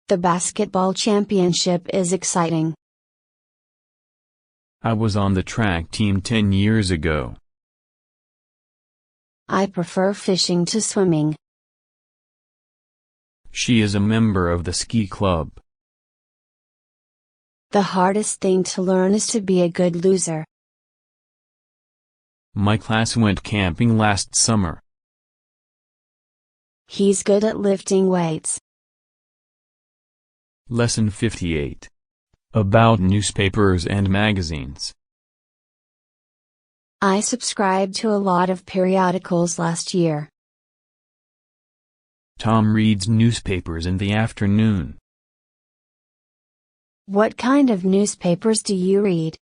The basketball championship is exciting. I was on the track team 10 years ago. I prefer fishing to swimming. She is a member of the ski club. The hardest thing to learn is to be a good loser. My class went camping last summer. He's good at lifting weights. Lesson 58. About newspapers and magazines. I subscribed to a lot of periodicals last year. Tom reads newspapers in the afternoon. What kind of newspapers do you read?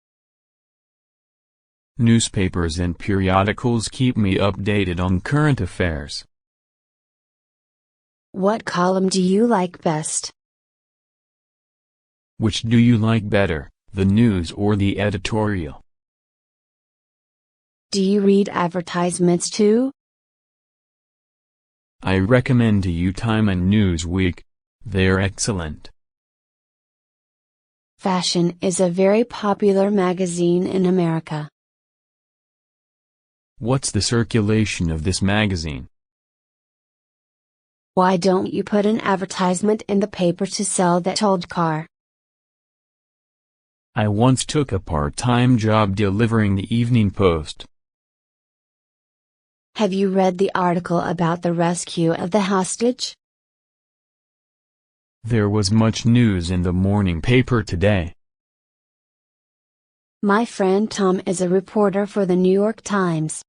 Newspapers and periodicals keep me updated on current affairs. What column do you like best? Which do you like better, the news or the editorial? Do you read advertisements too? I recommend to you Time and Newsweek. They're excellent. Fashion is a very popular magazine in America. What's the circulation of this magazine? Why don't you put an advertisement in the paper to sell that old car? I once took a part-time job delivering the Evening Post. Have you read the article about the rescue of the hostage? There was much news in the morning paper today. My friend Tom is a reporter for the New York Times.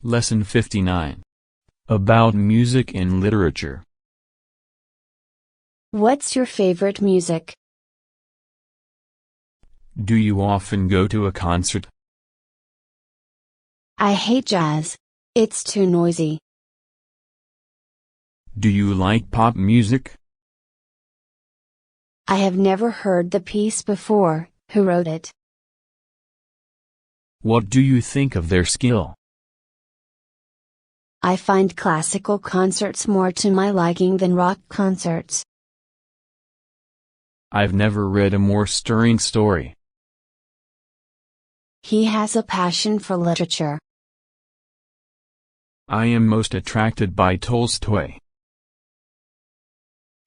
Lesson 59. About music and literature. What's your favorite music? Do you often go to a concert? I hate jazz. It's too noisy. Do you like pop music? I have never heard the piece before. Who wrote it? What do you think of their skill? I find classical concerts more to my liking than rock concerts. I've never read a more stirring story. He has a passion for literature. I am most attracted by Tolstoy.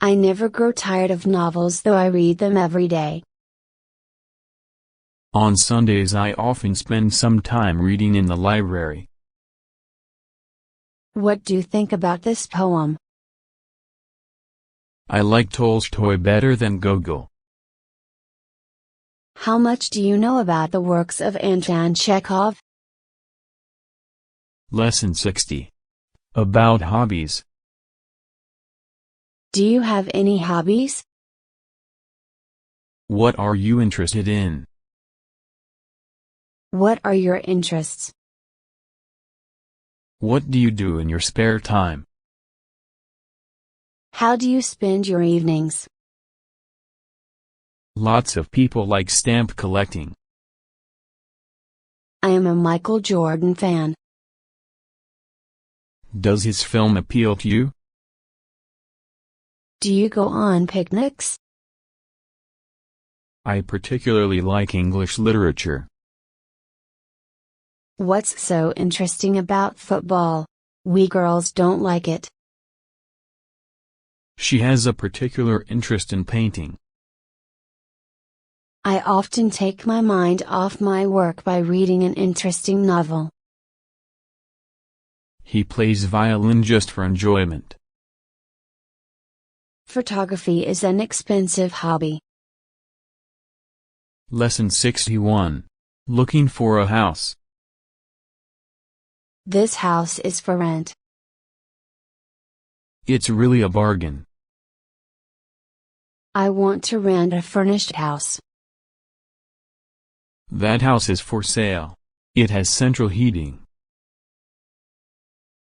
I never grow tired of novels, though I read them every day. On Sundays I often spend some time reading in the library. What do you think about this poem? I like Tolstoy better than Gogol. How much do you know about the works of Anton Chekhov? Lesson 60. About hobbies. Do you have any hobbies? What are you interested in? What are your interests? What do you do in your spare time? How do you spend your evenings? Lots of people like stamp collecting. I am a Michael Jordan fan. Does his film appeal to you? Do you go on picnics? I particularly like English literature. What's so interesting about football? We girls don't like it. She has a particular interest in painting. I often take my mind off my work by reading an interesting novel. He plays violin just for enjoyment. Photography is an expensive hobby. Lesson 61. Looking for a house. This house is for rent. It's really a bargain. I want to rent a furnished house. That house is for sale. It has central heating.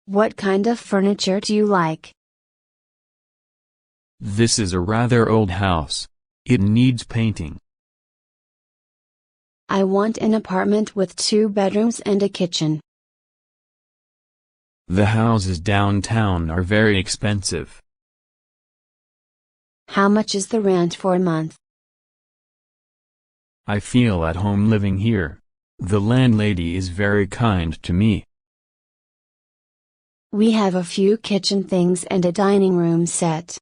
What kind of furniture do you like? This is a rather old house. It needs painting. I want an apartment with 2 bedrooms and a kitchen. The houses downtown are very expensive. How much is the rent for a month? I feel at home living here. The landlady is very kind to me. We have a few kitchen things and a dining room set.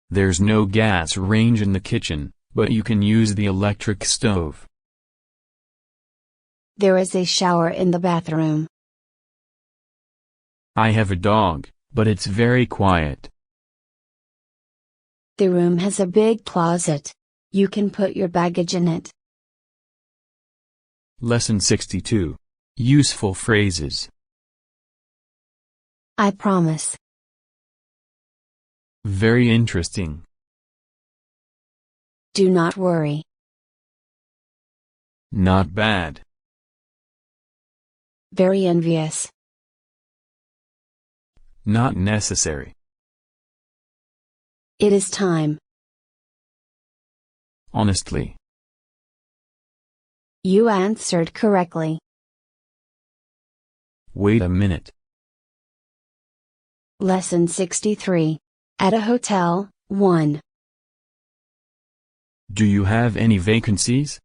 There's no gas range in the kitchen, but you can use the electric stove. There is a shower in the bathroom. I have a dog, but it's very quiet. The room has a big closet. You can put your baggage in it. Lesson 62. Useful phrases. I promise. Very interesting. Do not worry. Not bad. Very envious. Not necessary. It is time. Honestly. You answered correctly. Wait a minute. Lesson 63. At a hotel, 1. Do you have any vacancies?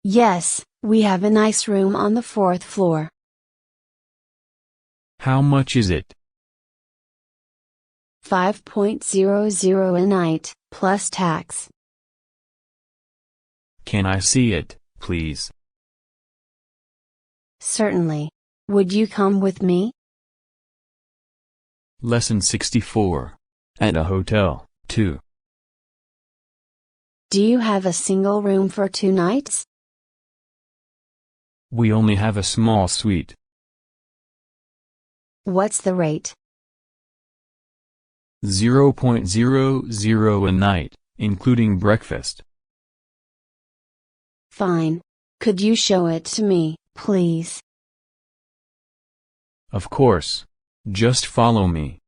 Yes, we have a nice room on the 4th floor. How much is it? $5.00 a night, plus tax. Can I see it, please? Certainly. Would you come with me? Lesson 64. At a hotel, 2. Do you have a single room for 2 nights? We only have a small suite. What's the rate? $0.00 a night, including breakfast. Fine. Could you show it to me, please? Of course. Just follow me.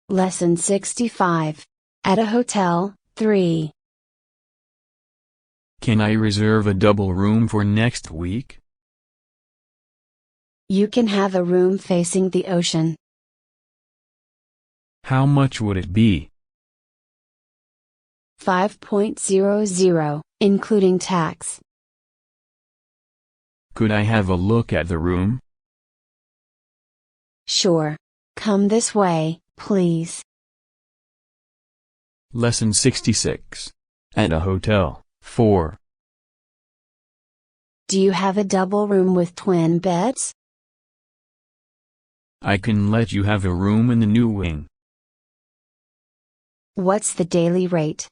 Lesson 65. At a hotel, 3. Can I reserve a double room for next week? You can have a room facing the ocean. How much would it be? $5.00, including tax. Could I have a look at the room? Sure. Come this way, please. Lesson 66. At a hotel, 4. Do you have a double room with twin beds? I can let you have a room in the new wing. What's the daily rate?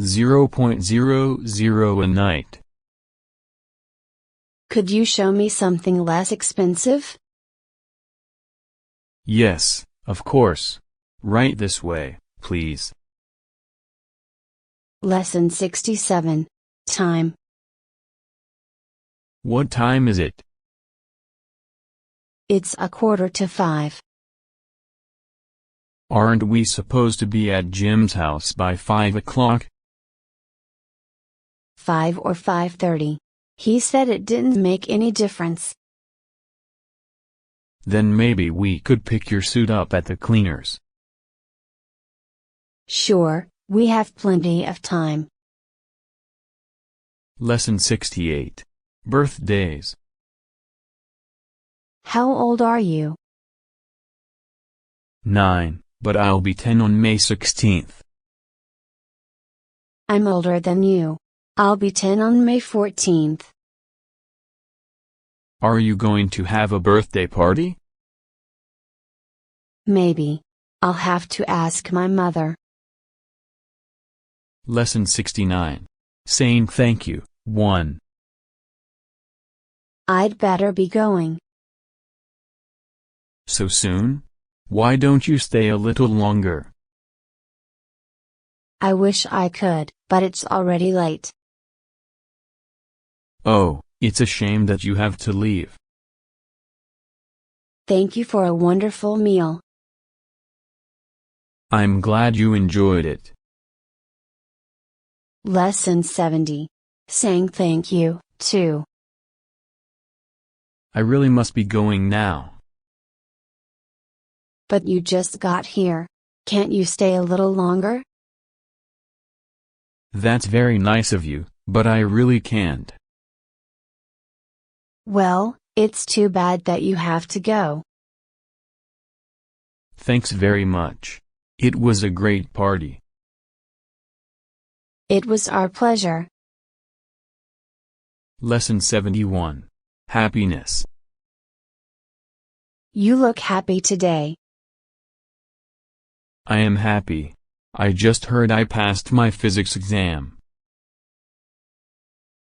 $0.00 a night. Could you show me something less expensive? Yes, of course. Right this way, please. Lesson 67. Time. What time is it? It's 4:45. Aren't we supposed to be at Jim's house by 5 o'clock? 5 or 5:30. He said it didn't make any difference. Then maybe we could pick your suit up at the cleaners. Sure, we have plenty of time. Lesson 68. Birthdays. How old are you? 9. but I'll be 10 on May 16th. I'm older than you. I'll be 10 on May 14th. Are you going to have a birthday party? Maybe. I'll have to ask my mother. Lesson 69. Saying thank you. 1. I'd better be going. So soon? Why don't you stay a little longer? I wish I could, but it's already late. Oh, it's a shame that you have to leave. Thank you for a wonderful meal. I'm glad you enjoyed it. Lesson 70. Saying thank you, 2. I really must be going now. But you just got here. Can't you stay a little longer? That's very nice of you, but I really can't. Well, it's too bad that you have to go. Thanks very much. It was a great party. It was our pleasure. Lesson 71. Happiness. You look happy today. I am happy. I just heard I passed my physics exam.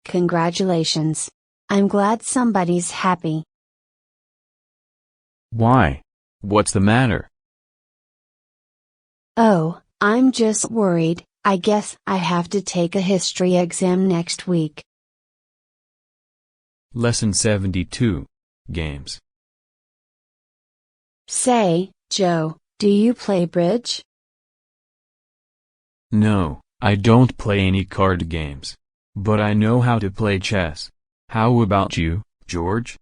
Congratulations. I'm glad somebody's happy. Why? What's the matter? Oh, I'm just worried. I guess I have to take a history exam next week. Lesson 72. Games. Say, Joe, do you play bridge? No, I don't play any card games. But I know how to play chess. How about you, George?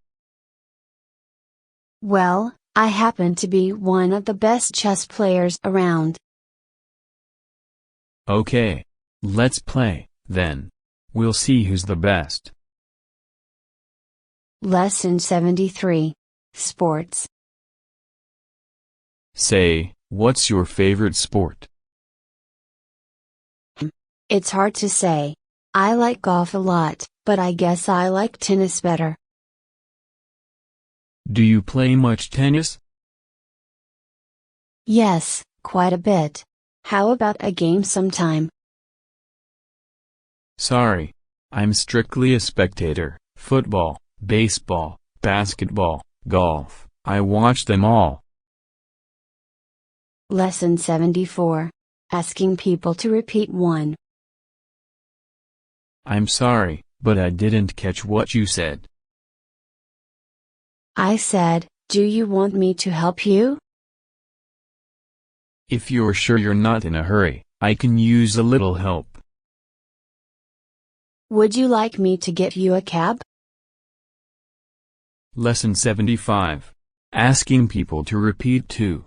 Well, I happen to be one of the best chess players around. Okay. Let's play, then. We'll see who's the best. Lesson 73. Sports. Say, what's your favorite sport? It's hard to say. I like golf a lot, but I guess I like tennis better. Do you play much tennis? Yes, quite a bit. How about a game sometime? Sorry. I'm strictly a spectator. Football, baseball, basketball, golf. I watch them all. Lesson 74. Asking people to repeat one. I'm sorry, but I didn't catch what you said. I said, do you want me to help you? If you're sure you're not in a hurry, I can use a little help. Would you like me to get you a cab? Lesson 75. Asking people to repeat two.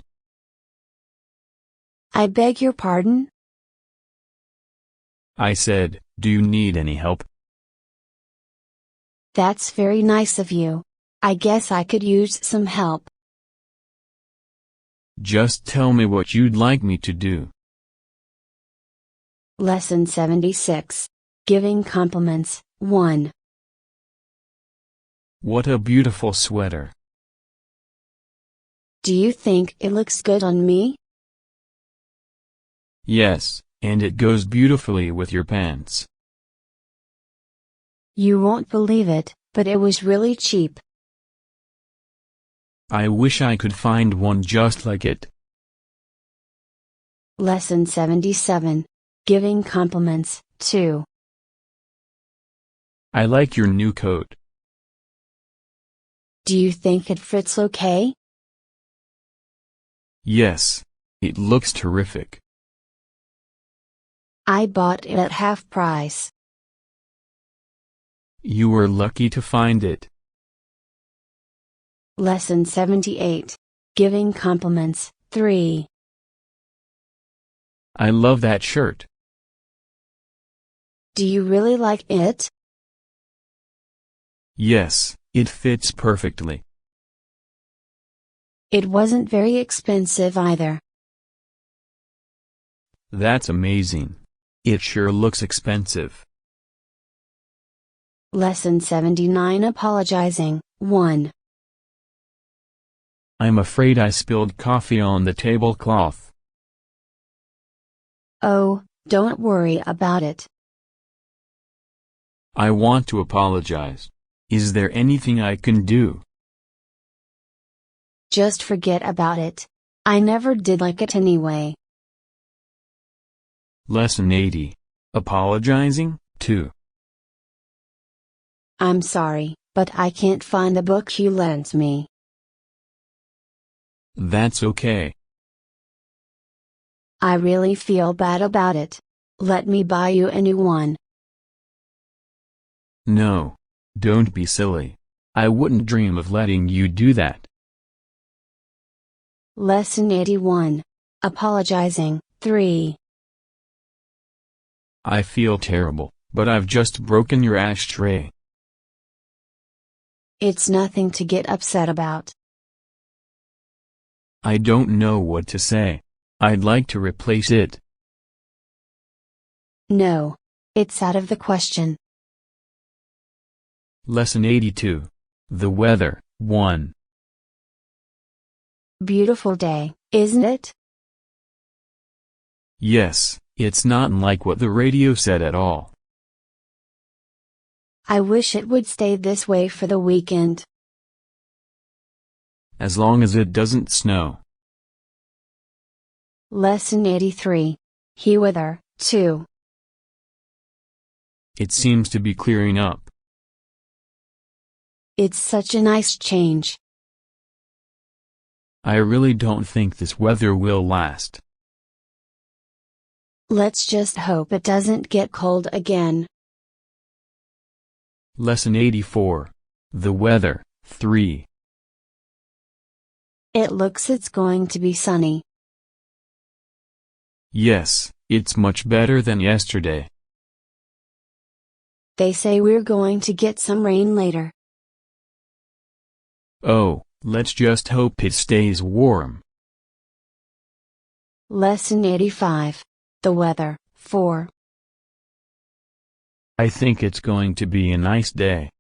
I beg your pardon? I said, do you need any help? That's very nice of you. I guess I could use some help. Just tell me what you'd like me to do. Lesson 76. Giving compliments, 1. What a beautiful sweater. Do you think it looks good on me? Yes, and it goes beautifully with your pants. You won't believe it, but it was really cheap. I wish I could find one just like it. Lesson 77. Giving compliments, 2. I like your new coat. Do you think it fits okay? Yes, it looks terrific. I bought it at half price. You were lucky to find it. Lesson 78. Giving compliments, 3. I love that shirt. Do you really like it? Yes, it fits perfectly. It wasn't very expensive either. That's amazing. It sure looks expensive. Lesson 79 Apologizing, 1. I'm afraid I spilled coffee on the tablecloth. Oh, don't worry about it. I want to apologize. Is there anything I can do? Just forget about it. I never did like it anyway. Lesson 80. Apologizing, 2. I'm sorry, but I can't find the book you lent me. That's okay. I really feel bad about it. Let me buy you a new one. No. Don't be silly. I wouldn't dream of letting you do that. Lesson 81. Apologizing, 3. I feel terrible, but I've just broken your ashtray. It's nothing to get upset about. I don't know what to say. I'd like to replace it. No. It's out of the question. Lesson 82. The weather, 1. Beautiful day, isn't it? Yes, it's not like what the radio said at all. I wish it would stay this way for the weekend. As long as it doesn't snow. Lesson 83. He weather, 2. It seems to be clearing up. It's such a nice change. I really don't think this weather will last. Let's just hope it doesn't get cold again. Lesson 84. The weather, 3. It looks it's going to be sunny. Yes, it's much better than yesterday. They say we're going to get some rain later. Oh, let's just hope it stays warm. Lesson 85. The weather, 4. I think it's going to be a nice day.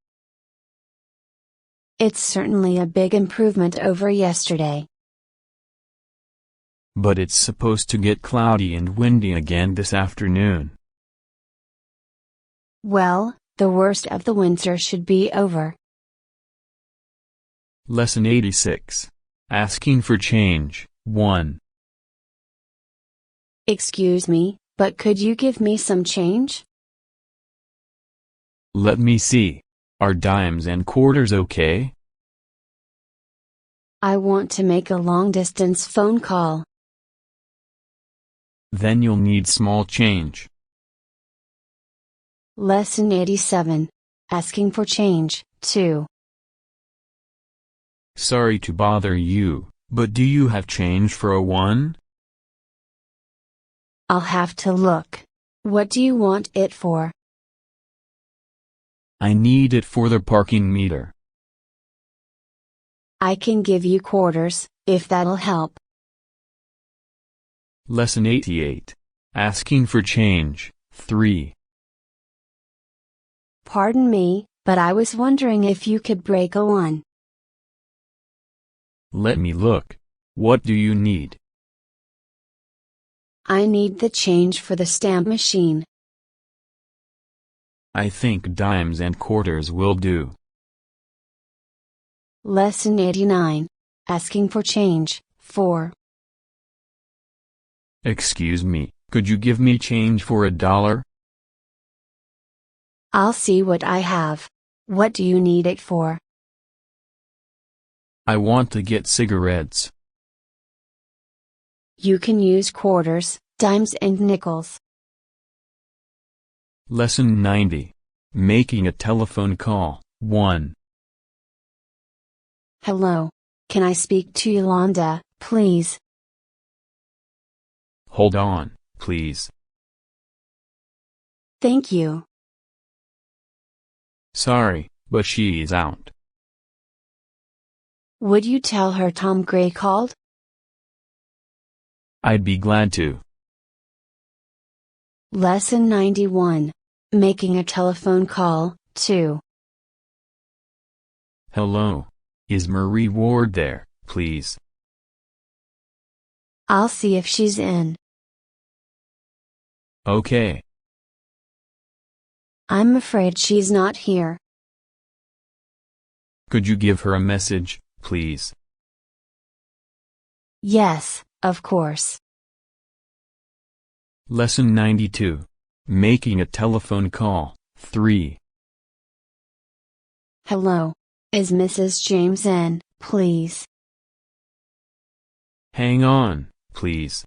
It's certainly a big improvement over yesterday. But it's supposed to get cloudy and windy again this afternoon. Well, the worst of the winter should be over. Lesson 86. Asking for change, 1. Excuse me, but could you give me some change? Let me see. Are dimes and quarters okay? I want to make a long-distance phone call. Then you'll need small change. Lesson 87. Asking for change, 2. Sorry to bother you, but do you have change for a 1? I'll have to look. What do you want it for? I need it for the parking meter. I can give you quarters, if that'll help. Lesson 88. Asking for change, 3. Pardon me, but I was wondering if you could break a 1. Let me look. What do you need? I need the change for the stamp machine. I think dimes and quarters will do. Lesson 89. Asking for change, 4. Excuse me, could you give me change for $1? I'll see what I have. What do you need it for? I want to get cigarettes. You can use quarters, dimes and nickels. Lesson 90. Making a telephone call, 1. Hello. Can I speak to Yolanda, please? Hold on, please. Thank you. Sorry, but she is out. Would you tell her Tom Gray called? I'd be glad to. Lesson 91. Making a telephone call, 2. Hello. Is Marie Ward there, please? I'll see if she's in. Okay. I'm afraid she's not here. Could you give her a message, please? Yes, of course. Lesson 92. Making a telephone call, 3. Hello. Is Mrs. James in, please? Hang on, please.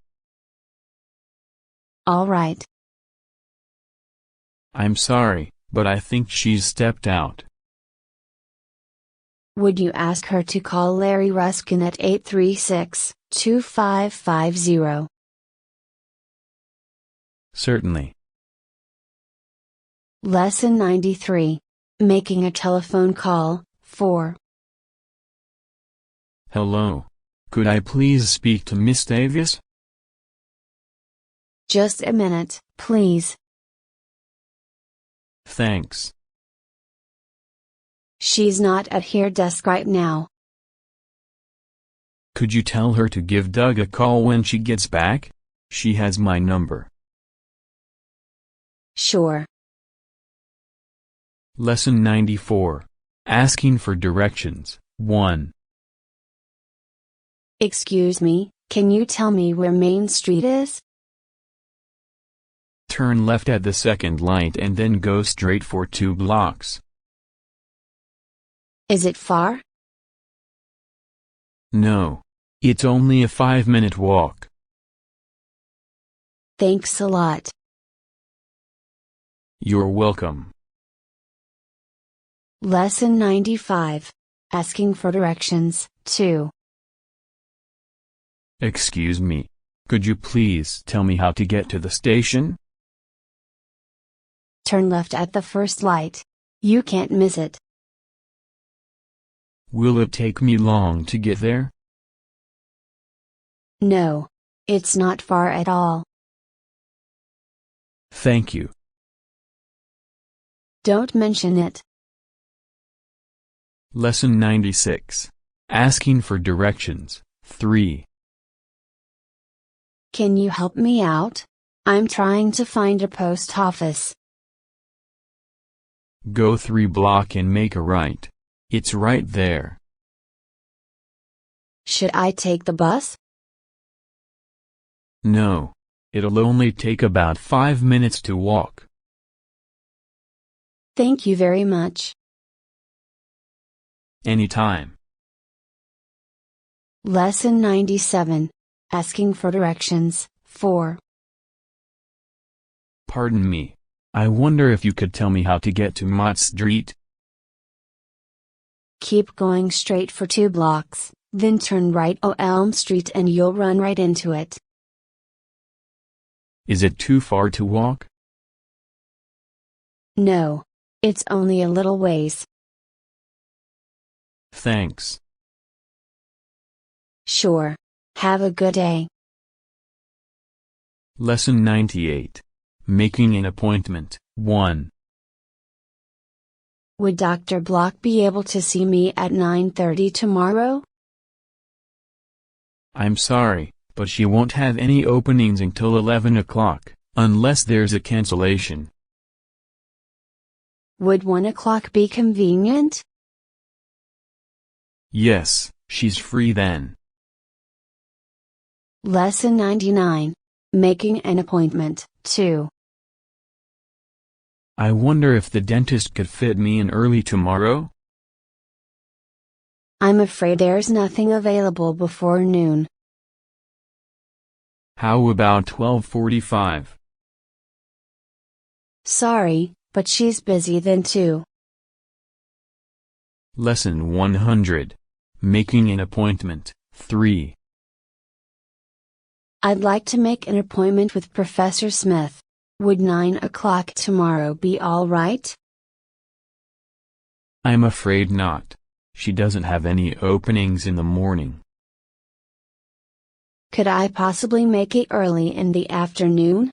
All right. I'm sorry, but I think she's stepped out. Would you ask her to call Larry Ruskin at 836-2550? Certainly. Lesson 93. Making a telephone call, 4. Hello. Could I please speak to Miss Davis? Just a minute, please. Thanks. She's not at her desk right now. Could you tell her to give Doug a call when she gets back? She has my number. Sure. Lesson 94. Asking for directions, 1. Excuse me, can you tell me where Main Street is? Turn left at the second light and then go straight for 2 blocks. Is it far? No. It's only a 5-minute walk. Thanks a lot. You're welcome. Lesson 95. Asking for directions, 2. Excuse me. Could you please tell me how to get to the station? Turn left at the first light. You can't miss it. Will it take me long to get there? No. It's not far at all. Thank you. Don't mention it. Lesson 96. Asking for directions, 3. Can you help me out? I'm trying to find a post office. Go 3 blocks and make a right. It's right there. Should I take the bus? No. It'll only take about 5 minutes to walk. Thank you very much. Anytime. Lesson 97. Asking for directions, 4. Pardon me. I wonder if you could tell me how to get to Mott Street? Keep going straight for 2 blocks, then turn right on Elm Street and you'll run right into it. Is it too far to walk? No. It's only a little ways. Thanks. Sure. Have a good day. Lesson 98. Making an appointment, 1. Would Dr. Block be able to see me at 9:30 tomorrow? I'm sorry, but she won't have any openings until 11 o'clock, unless there's a cancellation. Would 1 o'clock be convenient? Yes, she's free then. Lesson 99. Making an appointment, 2. I wonder if the dentist could fit me in early tomorrow? I'm afraid there's nothing available before noon. How about 12:45? Sorry, but she's busy then too. Lesson 100. Making an appointment, 3. I'd like to make an appointment with Professor Smith. Would 9 o'clock tomorrow be all right? I'm afraid not. She doesn't have any openings in the morning. Could I possibly make it early in the afternoon?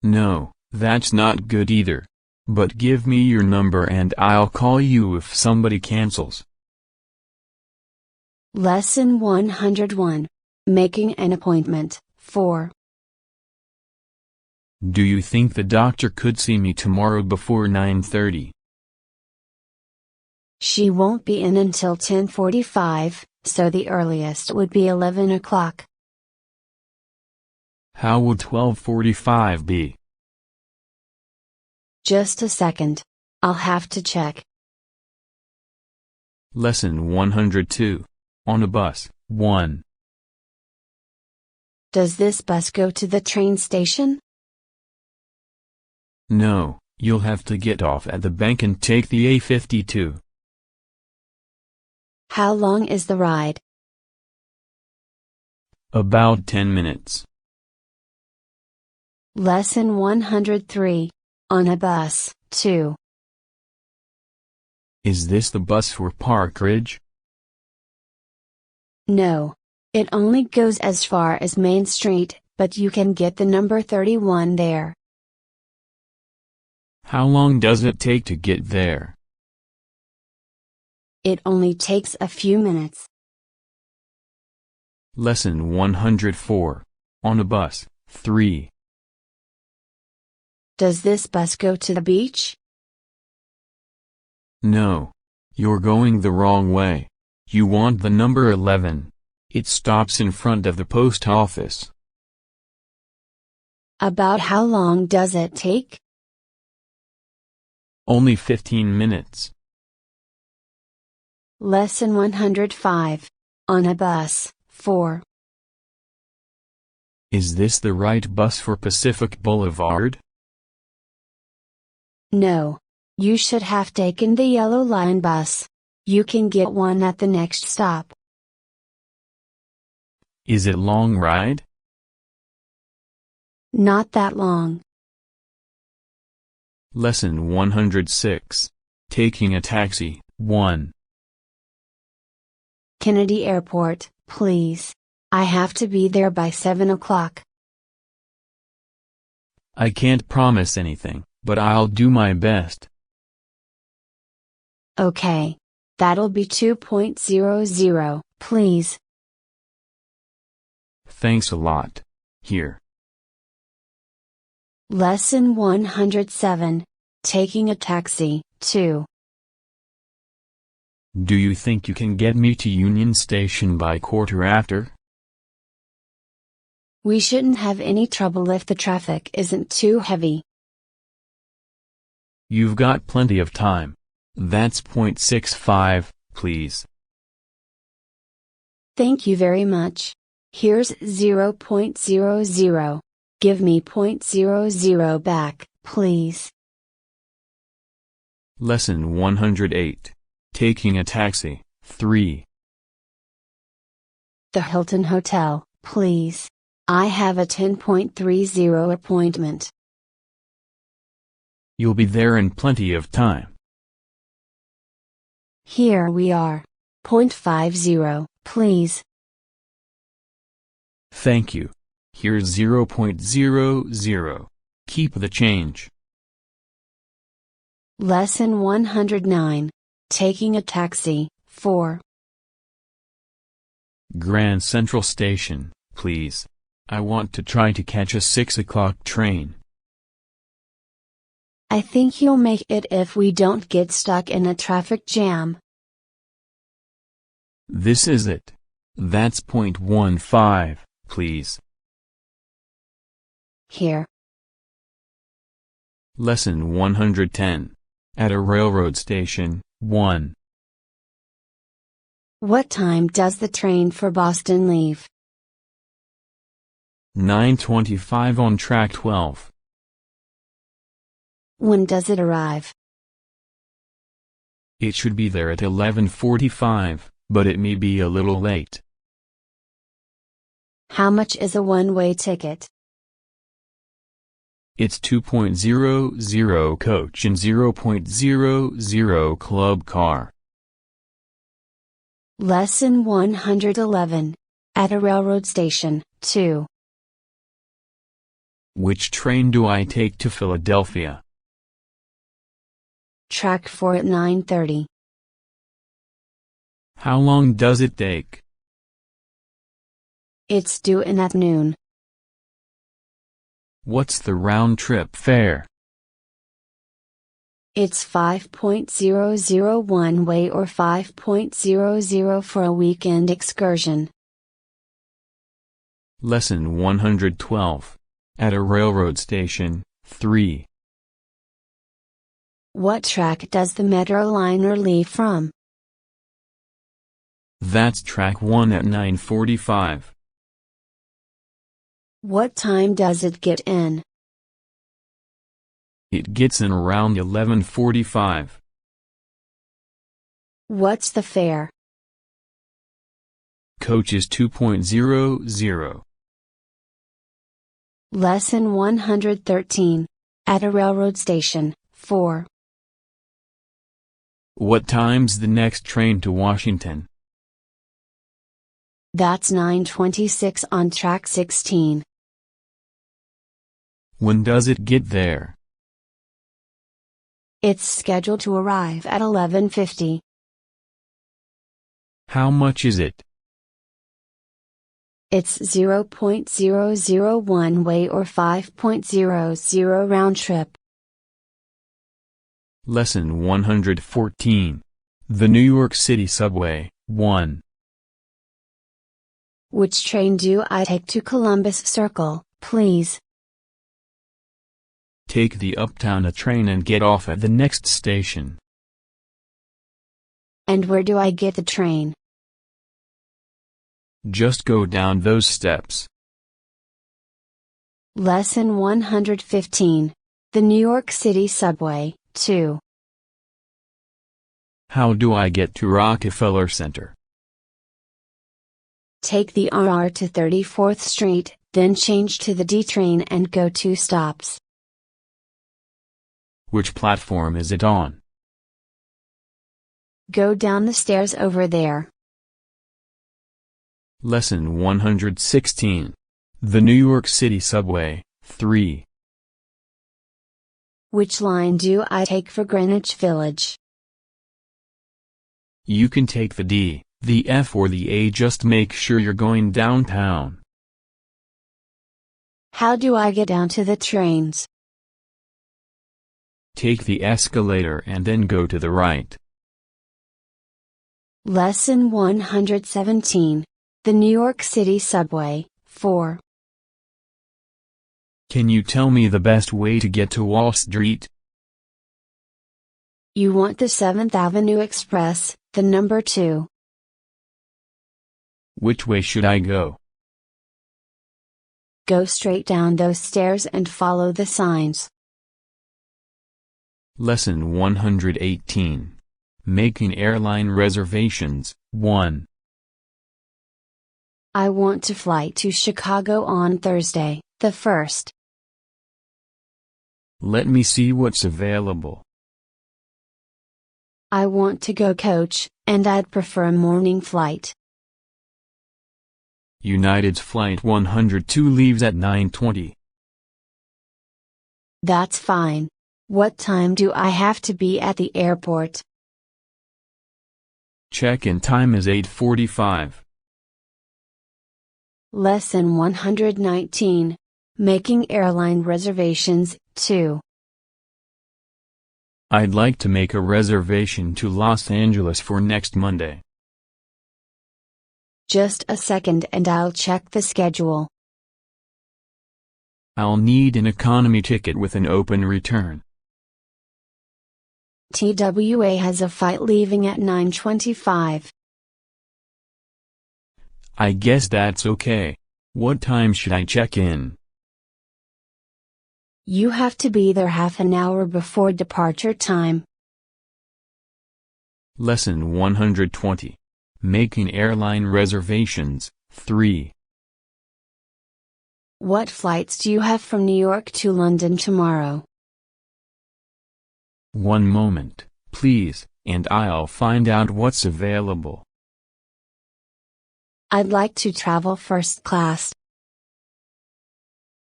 No, that's not good either. But give me your number and I'll call you if somebody cancels. Lesson 101. Making an appointment. 4. Do you think the doctor could see me tomorrow before 9:30? She won't be in until 10:45, so the earliest would be 11 o'clock. How would 12:45 be? Just a second. I'll have to check. Lesson 102. On a bus. 1. Does this bus go to the train station? No, you'll have to get off at the bank and take the A52. How long is the ride? About 10 minutes. Lesson 103. On a bus. 2. Is this the bus for Park Ridge? No. It only goes as far as Main Street, but you can get the number 31 there. How long does it take to get there? It only takes a few minutes. Lesson 104. On a bus. 3. Does this bus go to the beach? No. You're going the wrong way. You want the number 11. It stops in front of the post office. About how long does it take? Only 15 minutes. Lesson 105. On a bus. 4. Is this the right bus for Pacific Boulevard? No. You should have taken the Yellow Line bus. You can get one at the next stop. Is it long ride? Not that long. Lesson 106. Taking a taxi. 1. Kennedy Airport, please. I have to be there by 7 o'clock. I can't promise anything, but I'll do my best. Okay. That'll be 2.00, please. Thanks a lot. Here. Lesson 107. Taking a taxi. 2. Do you think you can get me to Union Station by 1:15? We shouldn't have any trouble if the traffic isn't too heavy. You've got plenty of time. That's 0.65, please. Thank you very much. Here's 0.00. Give me 0.00 back, please. Lesson 108. Taking a taxi. 3. The Hilton Hotel, please. I have a 10.30 appointment. You'll be there in plenty of time. Here we are. 0.50, please. Thank you. Here's 0.00. Keep the change. Lesson 109. Taking a taxi. 4. Grand Central Station, please. I want to try to catch a 6 o'clock train. I think you'll make it if we don't get stuck in a traffic jam. This is it. That's 0.15, please. Here. Lesson 110. At a railroad station. 1. What time does the train for Boston leave? 9:25 on track 12. When does it arrive? It should be there at 11:45, but it may be a little late. How much is a one-way ticket? It's 2.00 coach and 0.00 club car. Lesson 111. At a railroad station. 2. Which train do I take to Philadelphia? Track 4 at 9:30. How long does it take? It's due in at noon. What's the round-trip fare? It's 5.00 one way or 5.00 for a weekend excursion. Lesson 112. At a railroad station, 3. What track does the Metroliner leave from? That's track 1 at 9:45. What time does it get in? It gets in around 11:45. What's the fare? Coach is 2.00. Lesson 113. At a railroad station, 4. What time's the next train to Washington? That's 9:26 on track 16. When does it get there? It's scheduled to arrive at 11:50. How much is it? It's 0.00 one way or 5.00 round trip. Lesson 114. The New York City Subway, 1. Which train do I take to Columbus Circle, please? Take the Uptown train and get off at the next station. And where do I get the train? Just go down those steps. Lesson 115. The New York City Subway, 2. How do I get to Rockefeller Center? Take the RR to 34th Street, then change to the D train and go 2 stops. Which platform is it on? Go down the stairs over there. Lesson 116. The New York City Subway, 3. Which line do I take for Greenwich Village? You can take the D, the F or the A, just make sure you're going downtown. How do I get down to the trains? Take the escalator and then go to the right. Lesson 117. The New York City Subway, 4. Can you tell me the best way to get to Wall Street? You want the 7th Avenue Express, the number 2. Which way should I go? Go straight down those stairs and follow the signs. Lesson 118. Making airline reservations, 1. I want to fly to Chicago on Thursday, the 1st. Let me see what's available. I want to go coach, and I'd prefer a morning flight. United's Flight 102 leaves at 9:20. That's fine. What time do I have to be at the airport? Check-in time is 8:45. Lesson 119. Making airline reservations, 2. I'd like to make a reservation to Los Angeles for next Monday. Just a second and I'll check the schedule. I'll need an economy ticket with an open return. TWA has a flight leaving at 9:25. I guess that's okay. What time should I check in? You have to be there half an hour before departure time. Lesson 120. Making airline reservations, 3. What flights do you have from New York to London tomorrow? One moment, please, and I'll find out what's available. I'd like to travel first class.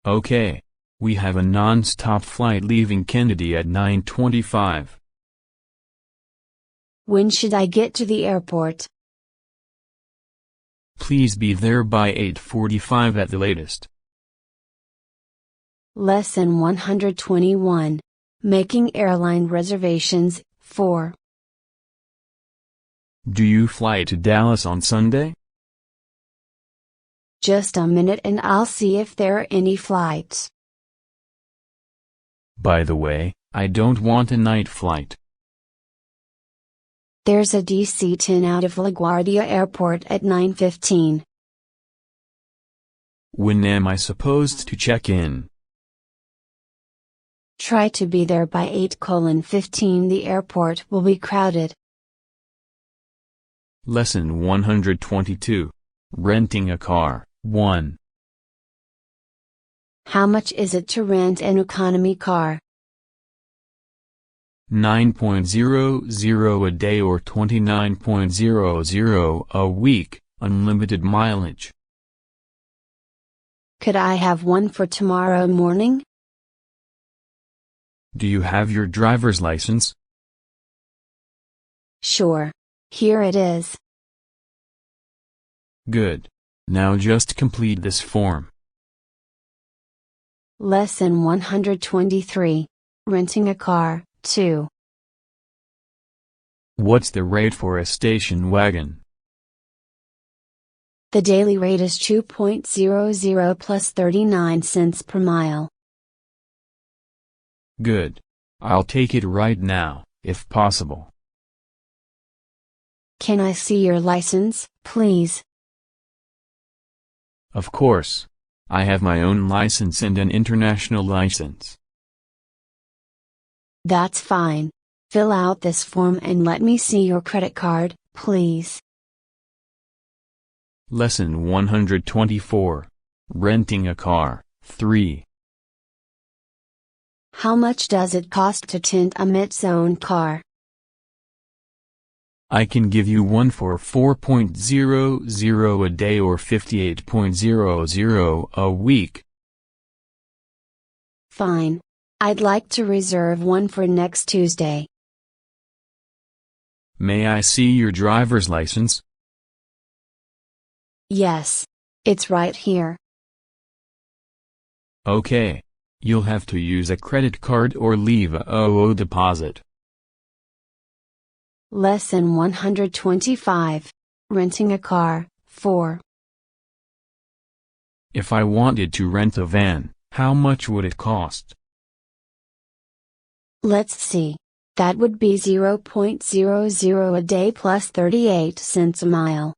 Okay. We have a non-stop flight leaving Kennedy at 9:25. When should I get to the airport? Please be there by 8:45 at the latest. Lesson 121. Making airline reservations, 4. Do you fly to Dallas on Sunday? Just a minute and I'll see if there are any flights. By the way, I don't want a night flight. There's a DC-10 out of LaGuardia Airport at 9:15. When am I supposed to check in? Try to be there by 8:15. The airport will be crowded. Lesson 122. Renting a car, 1. How much is it to rent an economy car? $9.00 a day or $29.00 a week, unlimited mileage. Could I have one for tomorrow morning? Do you have your driver's license? Sure. Here it is. Good. Now just complete this form. Lesson 123. Renting a car, 2. What's the rate for a station wagon? The daily rate is 2.00 plus 39 cents per mile. Good. I'll take it right now, if possible. Can I see your license, please? Of course. I have my own license and an international license. That's fine. Fill out this form and let me see your credit card, please. Lesson 124. Renting a car, 3. How much does it cost to tint a mid-zone car? I can give you one for $4.00 a day or $58.00 a week. Fine. I'd like to reserve one for next Tuesday. May I see your driver's license? Yes. It's right here. Okay. You'll have to use a credit card or leave a OO deposit. Lesson 125. Renting a car, 4. If I wanted to rent a van, how much would it cost? Let's see. That would be 0.00 a day plus 38 cents a mile.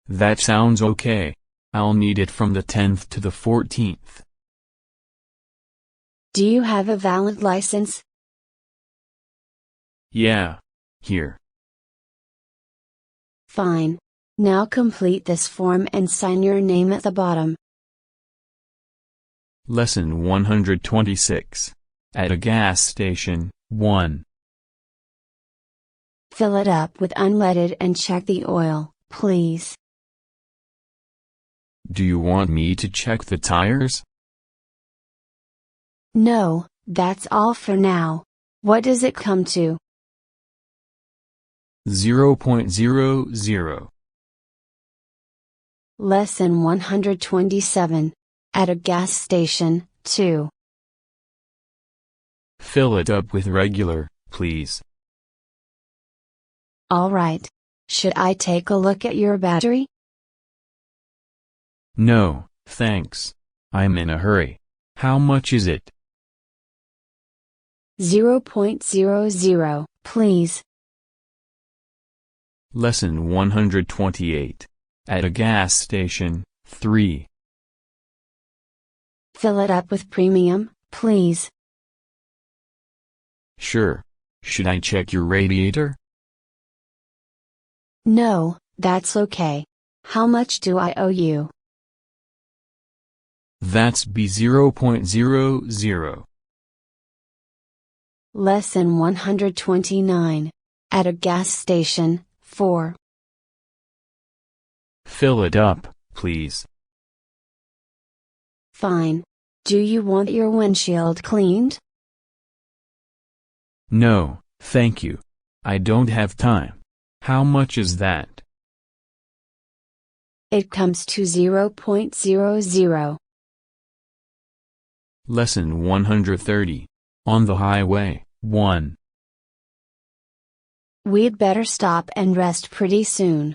That sounds okay. I'll need it from the 10th to the 14th. Do you have a valid license? Yeah. Here. Fine. Now complete this form and sign your name at the bottom. Lesson 126. At a gas station, 1. Fill it up with unleaded and check the oil, please. Do you want me to check the tires? No, that's all for now. What does it come to? 0.00. Lesson 127. At a gas station, 2. Fill it up with regular, please. Alright. Should I take a look at your battery? No, thanks. I'm in a hurry. How much is it? 0.00, please. Lesson 128. At a gas station, 3. Fill it up with premium, please. Sure. Should I check your radiator? No, that's okay. How much do I owe you? That's B0.00. Lesson 129. At a gas station, 4. Fill it up, please. Fine. Do you want your windshield cleaned? No, thank you. I don't have time. How much is that? It comes to 0.00. Lesson 130. On the highway, 1. We'd better stop and rest pretty soon.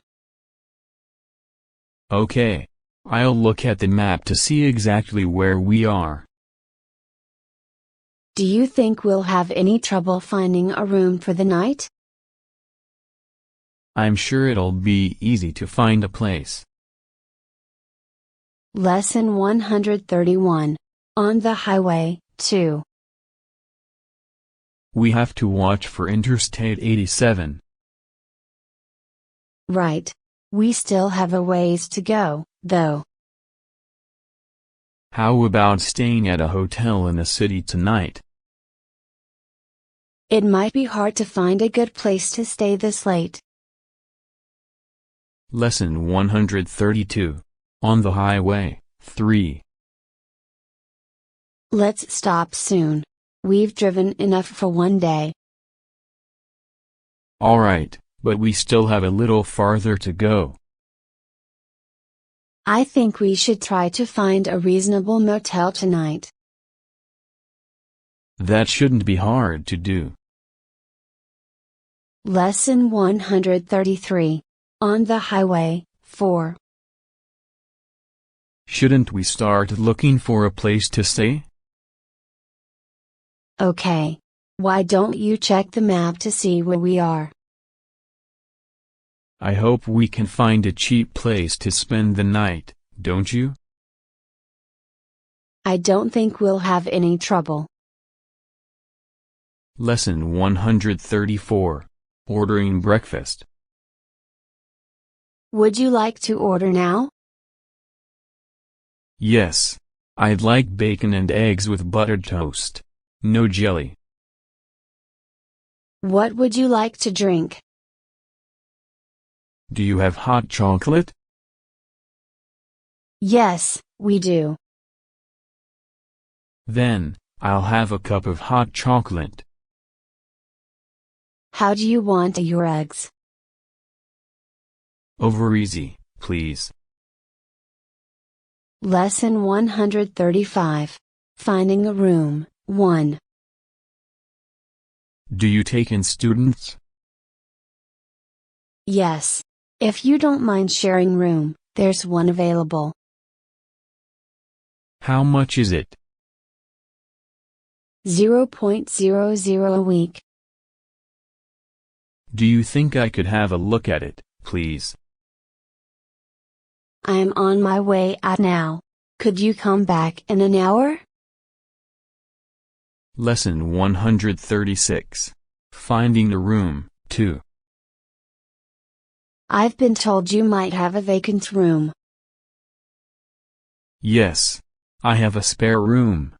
Okay. I'll look at the map to see exactly where we are. Do you think we'll have any trouble finding a room for the night? I'm sure it'll be easy to find a place. Lesson 131. On the highway, 2. We have to watch for Interstate 87. Right. We still have a ways to go, though. How about staying at a hotel in the city tonight? It might be hard to find a good place to stay this late. Lesson 132. On the highway, 3. Let's stop soon. We've driven enough for one day. Alright, but we still have a little farther to go. I think we should try to find a reasonable motel tonight. That shouldn't be hard to do. Lesson 133. On the highway, 4. Shouldn't we start looking for a place to stay? Okay. Why don't you check the map to see where we are? I hope we can find a cheap place to spend the night, don't you? I don't think we'll have any trouble. Lesson 134. Ordering breakfast. Would you like to order now? Yes. I'd like bacon and eggs with buttered toast. No jelly. What would you like to drink? Do you have hot chocolate? Yes, we do. Then, I'll have a cup of hot chocolate. How do you want your eggs? Over easy, please. Lesson 135. Finding a room, 1. Do you take in students? Yes. If you don't mind sharing room, there's one available. How much is it? 0.00 a week. Do you think I could have a look at it, please? I am on my way out now. Could you come back in an hour? Lesson 136. Finding a room, 2. I've been told you might have a vacant room. Yes. I have a spare room.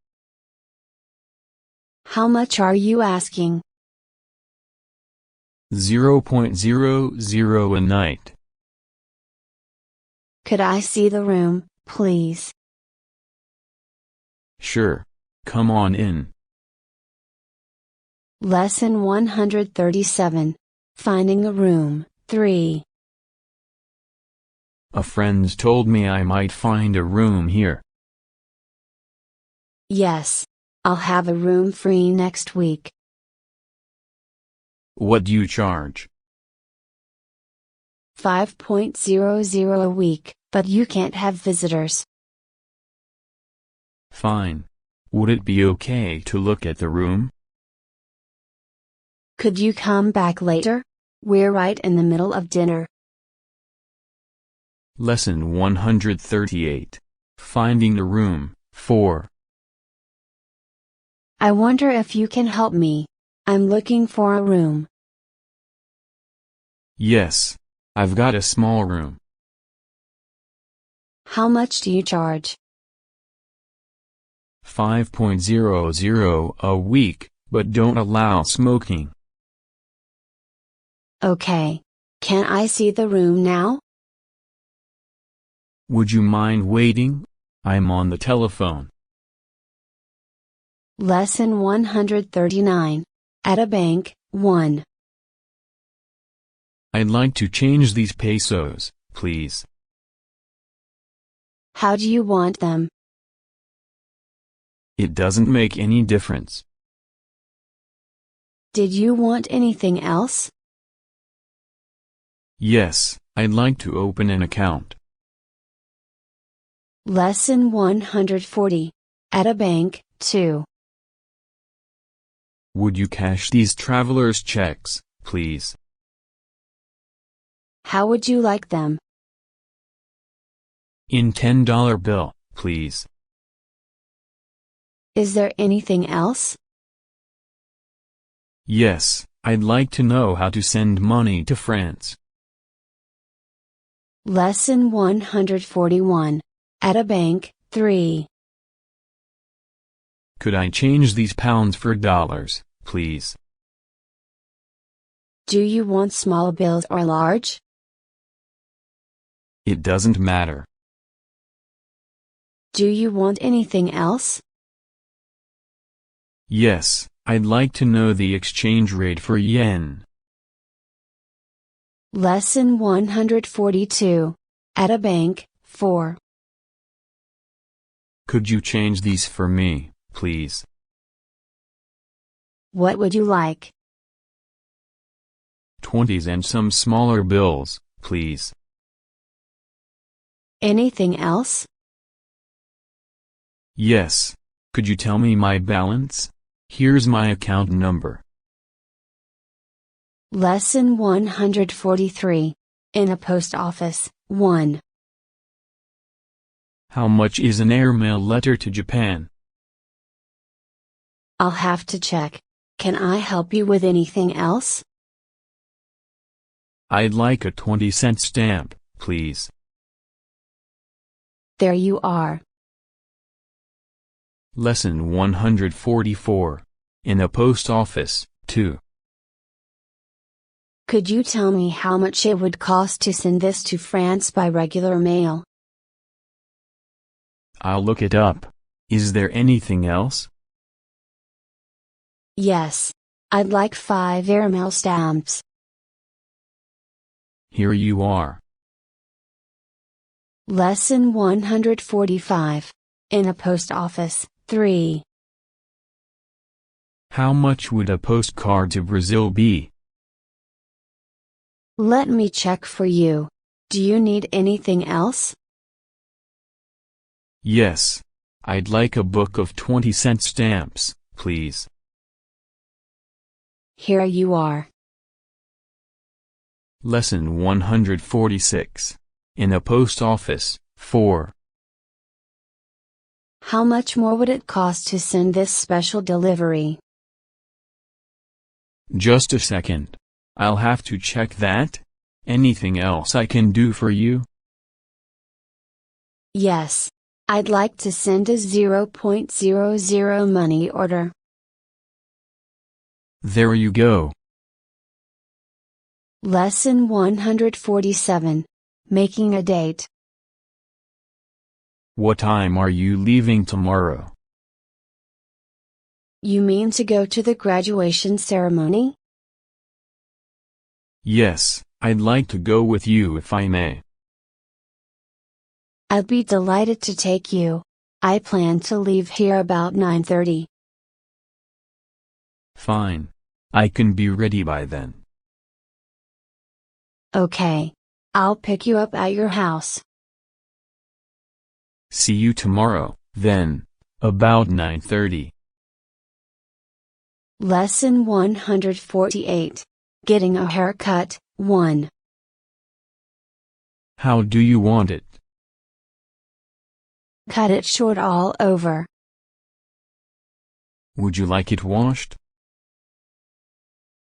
How much are you asking? 0.00 a night. Could I see the room, please? Sure. Come on in. Lesson 137. Finding a room, 3. A friend told me I might find a room here. Yes. I'll have a room free next week. What do you charge? 5.00 a week, but you can't have visitors. Fine. Would it be okay to look at the room? Could you come back later? We're right in the middle of dinner. Lesson 138. Finding the room, 4. I wonder if you can help me. I'm looking for a room. Yes. I've got a small room. How much do you charge? 5.00 a week, but don't allow smoking. Okay. Can I see the room now? Would you mind waiting? I'm on the telephone. Lesson 139. At a bank, 1. I'd like to change these pesos, please. How do you want them? It doesn't make any difference. Did you want anything else? Yes, I'd like to open an account. Lesson 140. At a bank, 2. Would you cash these traveler's checks, please? How would you like them? In $10 bill, please. Is there anything else? Yes, I'd like to know how to send money to France. Lesson 141. At a bank, 3. Could I change these pounds for dollars, please? Do you want small bills or large? It doesn't matter. Do you want anything else? Yes, I'd like to know the exchange rate for yen. Lesson 142. At a bank, 4. Could you change these for me, please? What would you like? 20s and some smaller bills, please. Anything else? Yes. Could you tell me my balance? Here's my account number. Lesson 143. In a post office, 1. How much is an airmail letter to Japan? I'll have to check. Can I help you with anything else? I'd like a 20-cent stamp, please. There you are. Lesson 144. In a post office, 2. Could you tell me how much it would cost to send this to France by regular mail? I'll look it up. Is there anything else? Yes. I'd like 5 airmail stamps. Here you are. Lesson 145. In a post office, 3. How much would a postcard to Brazil be? Let me check for you. Do you need anything else? Yes. I'd like a book of 20-cent stamps, please. Here you are. Lesson 146. In a post office, 4. How much more would it cost to send this special delivery? Just a second. I'll have to check that. Anything else I can do for you? Yes. I'd like to send a 0.00 money order. There you go. Lesson 147. Making a date. What time are you leaving tomorrow? You mean to go to the graduation ceremony? Yes, I'd like to go with you if I may. I'd be delighted to take you. I plan to leave here about 9:30. Fine. I can be ready by then. Okay. I'll pick you up at your house. See you tomorrow, then, about 9:30. Lesson 148. Getting a haircut, 1. How do you want it? Cut it short all over. Would you like it washed?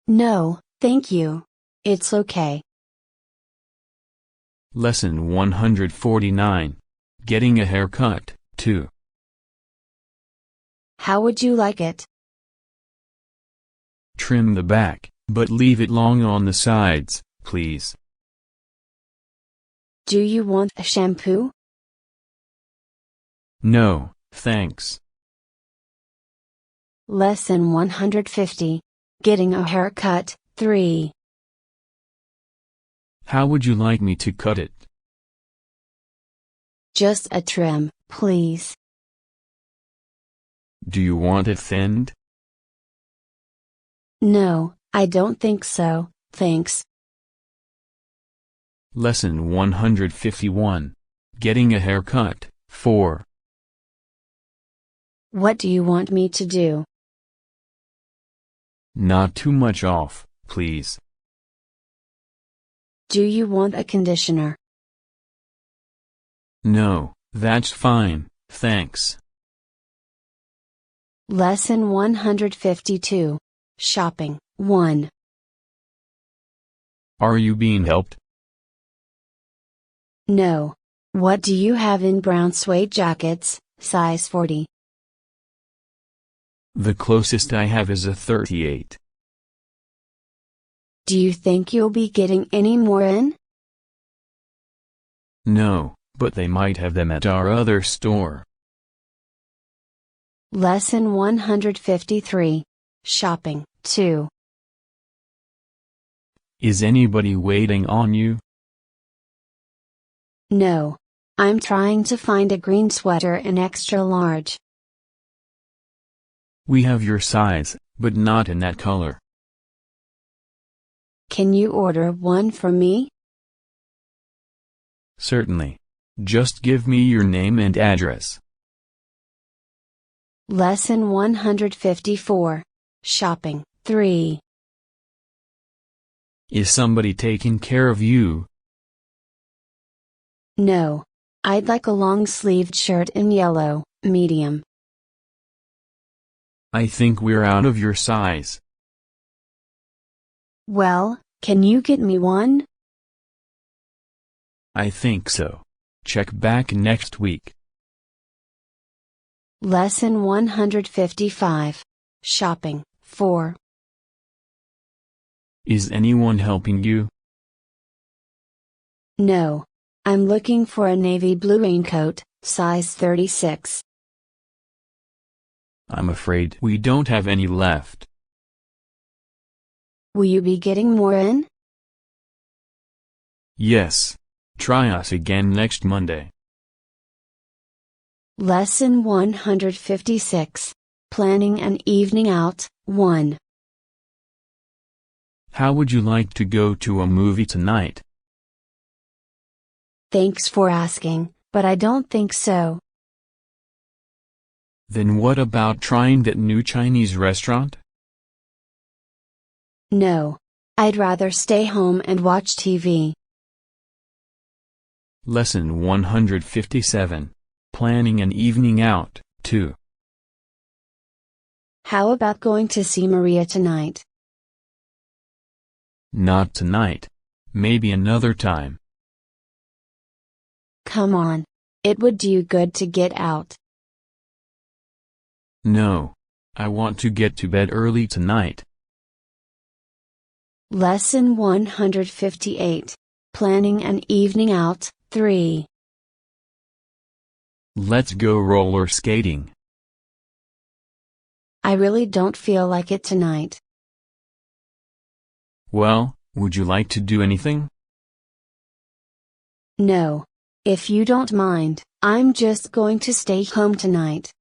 No, thank you. It's okay. Lesson 149. Getting a haircut, 2. How would you like it? Trim the back, but leave it long on the sides, please. Do you want a shampoo? No, thanks. Lesson 150. Getting a haircut, 3. How would you like me to cut it? Just a trim, please. Do you want it thinned? No, I don't think so, thanks. Lesson 151. Getting a haircut, 4. What do you want me to do? Not too much off, please. Do you want a conditioner? No, that's fine, thanks. Lesson 152. Shopping, 1. Are you being helped? No. What do you have in brown suede jackets, size 40? The closest I have is a 38. Do you think you'll be getting any more in? No, but they might have them at our other store. Lesson 153. Shopping, 2. Is anybody waiting on you? No. I'm trying to find a green sweater in extra large. We have your size, but not in that color. Can you order one for me? Certainly. Just give me your name and address. Lesson 154. Shopping, 3. Is somebody taking care of you? No. I'd like a long-sleeved shirt in yellow, medium. I think we're out of your size. Well, can you get me one? I think so. Check back next week. Lesson 155. Shopping, 4. Is anyone helping you? No. I'm looking for a navy blue raincoat, size 36. I'm afraid we don't have any left. Will you be getting more in? Yes. Try us again next Monday. Lesson 156. Planning an evening out, 1. How would you like to go to a movie tonight? Thanks for asking, but I don't think so. Then what about trying that new Chinese restaurant? No. I'd rather stay home and watch TV. Lesson 157. Planning an evening out, 2. How about going to see Maria tonight? Not tonight. Maybe another time. Come on. It would do you good to get out. No. I want to get to bed early tonight. Lesson 158. Planning an evening out, 3. Let's go roller skating. I really don't feel like it tonight. Well, would you like to do anything? No. If you don't mind, I'm just going to stay home tonight.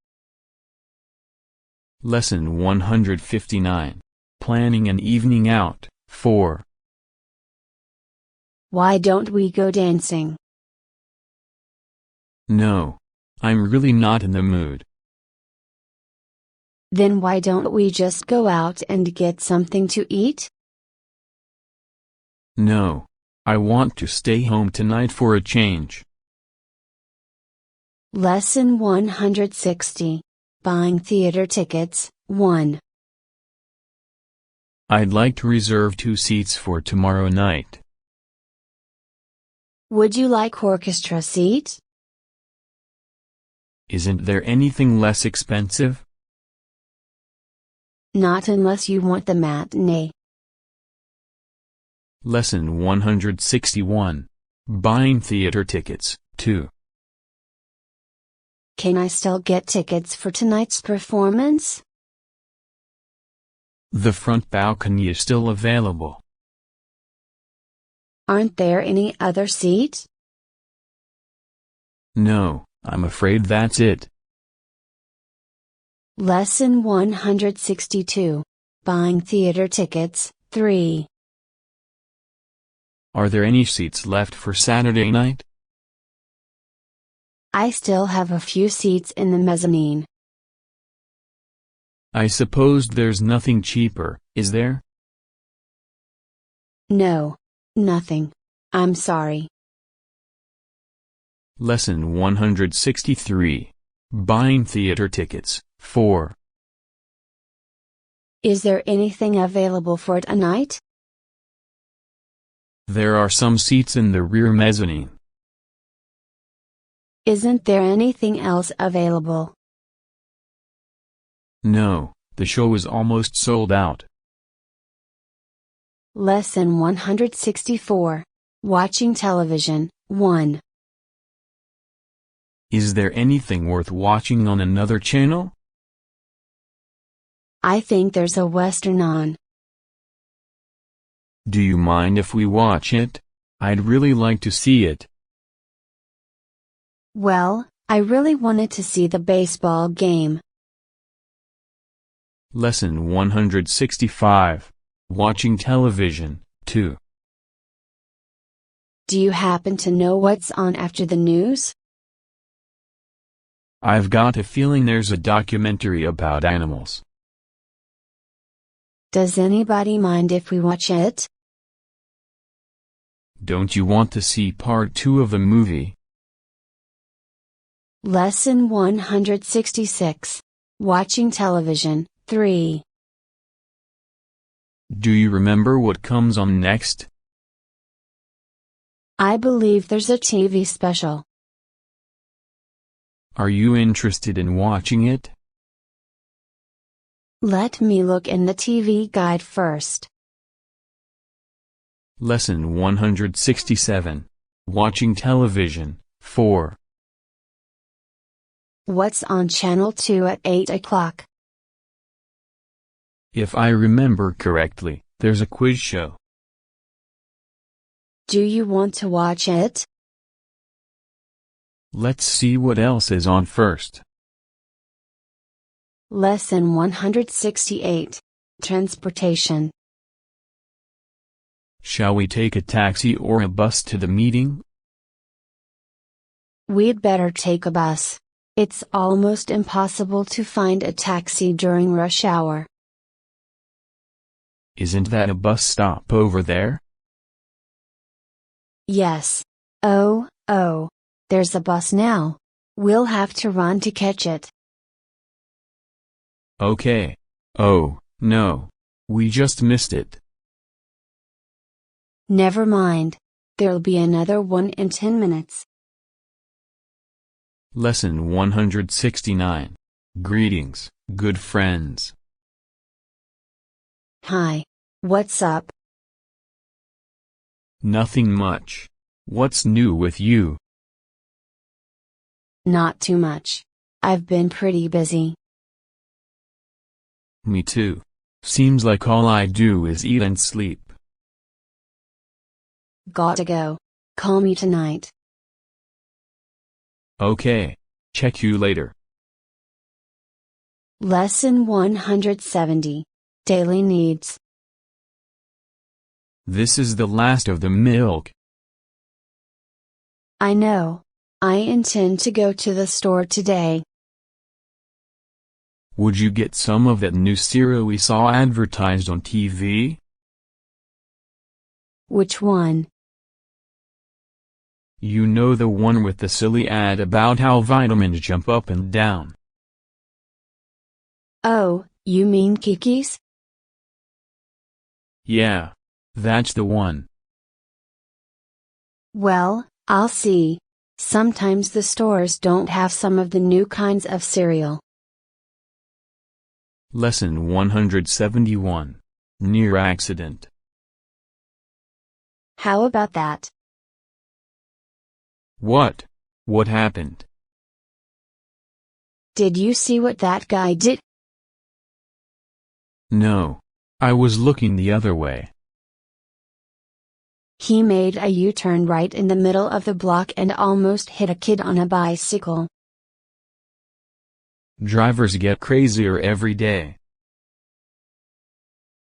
Lesson 159. Planning an evening out, 4. Why don't we go dancing? No. I'm really not in the mood. Then why don't we just go out and get something to eat? No. I want to stay home tonight for a change. Lesson 160. Buying theater tickets, 1. I'd like to reserve 2 seats for tomorrow night. Would you like orchestra seat? Isn't there anything less expensive? Not unless you want the matinee. Lesson 161. Buying theater tickets, 2. Can I still get tickets for tonight's performance? The front balcony is still available. Aren't there any other seats? No, I'm afraid that's it. Lesson 162. Buying theater tickets, 3. Are there any seats left for Saturday night? I still have a few seats in the mezzanine. I suppose there's nothing cheaper, is there? No. Nothing. I'm sorry. Lesson 163. Buying theater tickets, 4. Is there anything available for tonight? There are some seats in the rear mezzanine. Isn't there anything else available? No, the show is almost sold out. Lesson 164. Watching television, 1. Is there anything worth watching on another channel? I think there's a Western on. Do you mind if we watch it? I'd really like to see it. Well, I really wanted to see the baseball game. Lesson 165. Watching television, 2. Do you happen to know what's on after the news? I've got a feeling there's a documentary about animals. Does anybody mind if we watch it? Don't you want to see part 2 of the movie? Lesson 166. Watching television, 3. Do you remember what comes on next? I believe there's a TV special. Are you interested in watching it? Let me look in the TV guide first. Lesson 167. Watching television, 4. What's on Channel 2 at 8 o'clock? If I remember correctly, there's a quiz show. Do you want to watch it? Let's see what else is on first. Lesson 168. Transportation. Shall we take a taxi or a bus to the meeting? We'd better take a bus. It's almost impossible to find a taxi during rush hour. Isn't that a bus stop over there? Yes. Oh, there's a bus now. We'll have to run to catch it. Okay. Oh, no. We just missed it. Never mind. There'll be another one in 10 minutes. Lesson 169. Greetings, good friends. Hi. What's up? Nothing much. What's new with you? Not too much. I've been pretty busy. Me too. Seems like all I do is eat and sleep. Gotta go. Call me tonight. Okay. Check you later. Lesson 170. Daily needs. This is the last of the milk. I know. I intend to go to the store today. Would you get some of that new cereal we saw advertised on TV? Which one? You know, the one with the silly ad about how vitamins jump up and down. Oh, you mean Kiki's? Yeah. That's the one. Well, I'll see. Sometimes the stores don't have some of the new kinds of cereal. Lesson 171. Near accident. How about that? What? What happened? Did you see what that guy did? No, I was looking the other way. He made a U-turn right in the middle of the block and almost hit a kid on a bicycle. Drivers get crazier every day.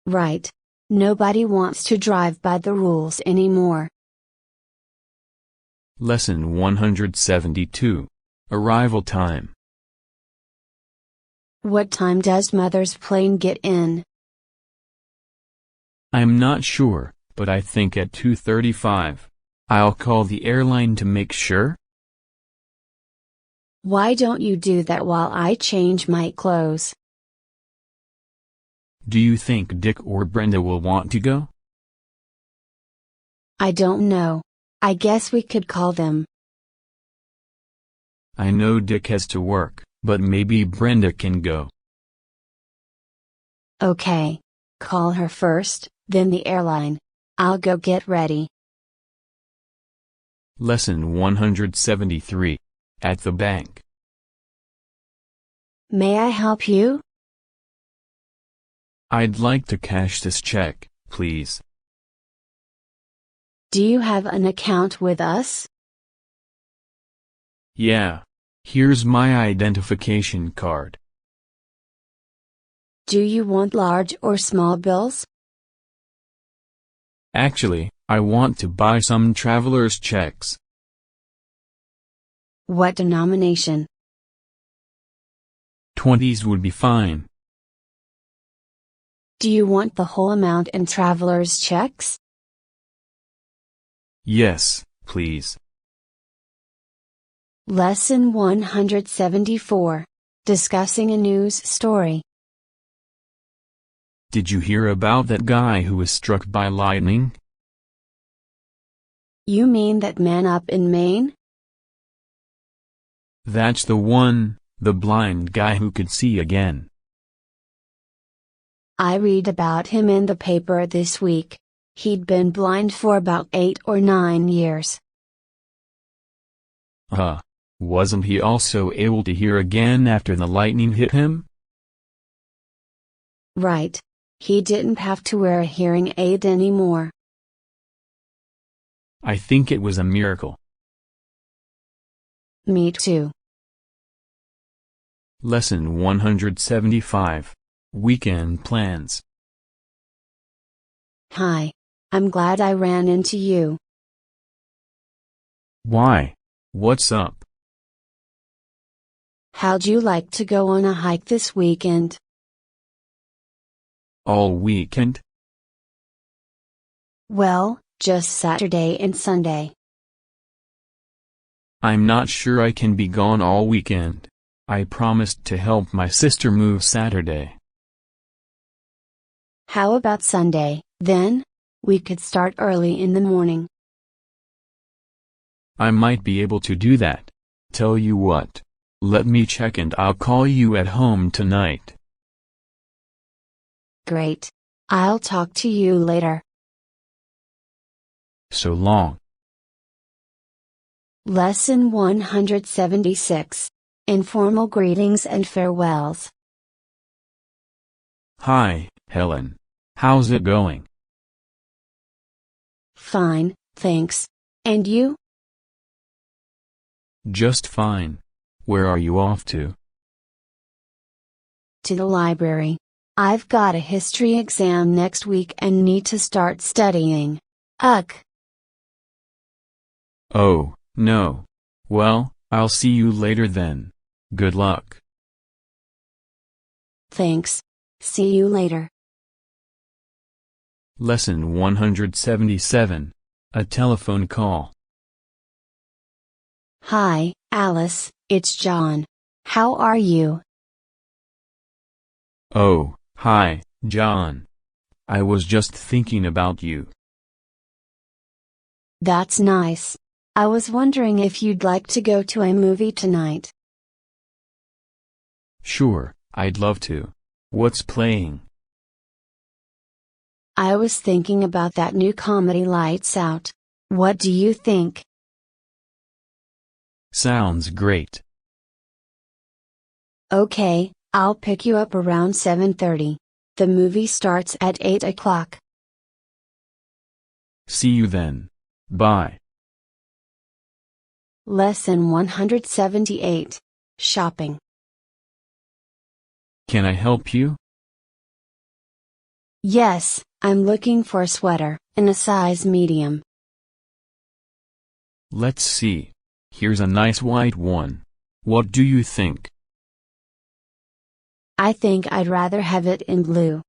Right. Nobody wants to drive by the rules anymore. Lesson 172. Arrival time. What time does Mother's plane get in? I'm not sure, but I think at 2:35. I'll call the airline to make sure. Why don't you do that while I change my clothes? Do you think Dick or Brenda will want to go? I don't know. I guess we could call them. I know Dick has to work, but maybe Brenda can go. Okay. Call her first, then the airline. I'll go get ready. Lesson 173. At the bank. May I help you? I'd like to cash this check, please. Do you have an account with us? Yeah. Here's my identification card. Do you want large or small bills? Actually, I want to buy some traveler's checks. What denomination? 20s would be fine. Do you want the whole amount in traveler's checks? Yes, please. Lesson 174. Discussing a news story. Did you hear about that guy who was struck by lightning? You mean that man up in Maine? That's the one, the blind guy who could see again. I read about him in the paper this week. He'd been blind for about 8 or 9 years. Wasn't he also able to hear again after the lightning hit him? Right. He didn't have to wear a hearing aid anymore. I think it was a miracle. Me too. Lesson 175. Weekend plans. Hi. I'm glad I ran into you. Why? What's up? How'd you like to go on a hike this weekend? All weekend? Well, just Saturday and Sunday. I'm not sure I can be gone all weekend. I promised to help my sister move Saturday. How about Sunday, then? We could start early in the morning. I might be able to do that. Tell you what. Let me check and I'll call you at home tonight. Great. I'll talk to you later. So long. Lesson 176. Informal greetings and farewells. Hi, Helen. How's it going? Fine, thanks. And you? Just fine. Where are you off to? To the library. I've got a history exam next week and need to start studying. Ugh. Oh, no. Well, I'll see you later then. Good luck. Thanks. See you later. Lesson 177. A telephone call. Hi, Alice, it's John. How are you? Oh, hi, John. I was just thinking about you. That's nice. I was wondering if you'd like to go to a movie tonight. Sure, I'd love to. What's playing? I was thinking about that new comedy Lights Out. What do you think? Sounds great. Okay, I'll pick you up around 7:30. The movie starts at 8 o'clock. See you then. Bye. Lesson 178. Shopping. Can I help you? Yes, I'm looking for a sweater, in a size medium. Let's see. Here's a nice white one. What do you think? I think I'd rather have it in blue.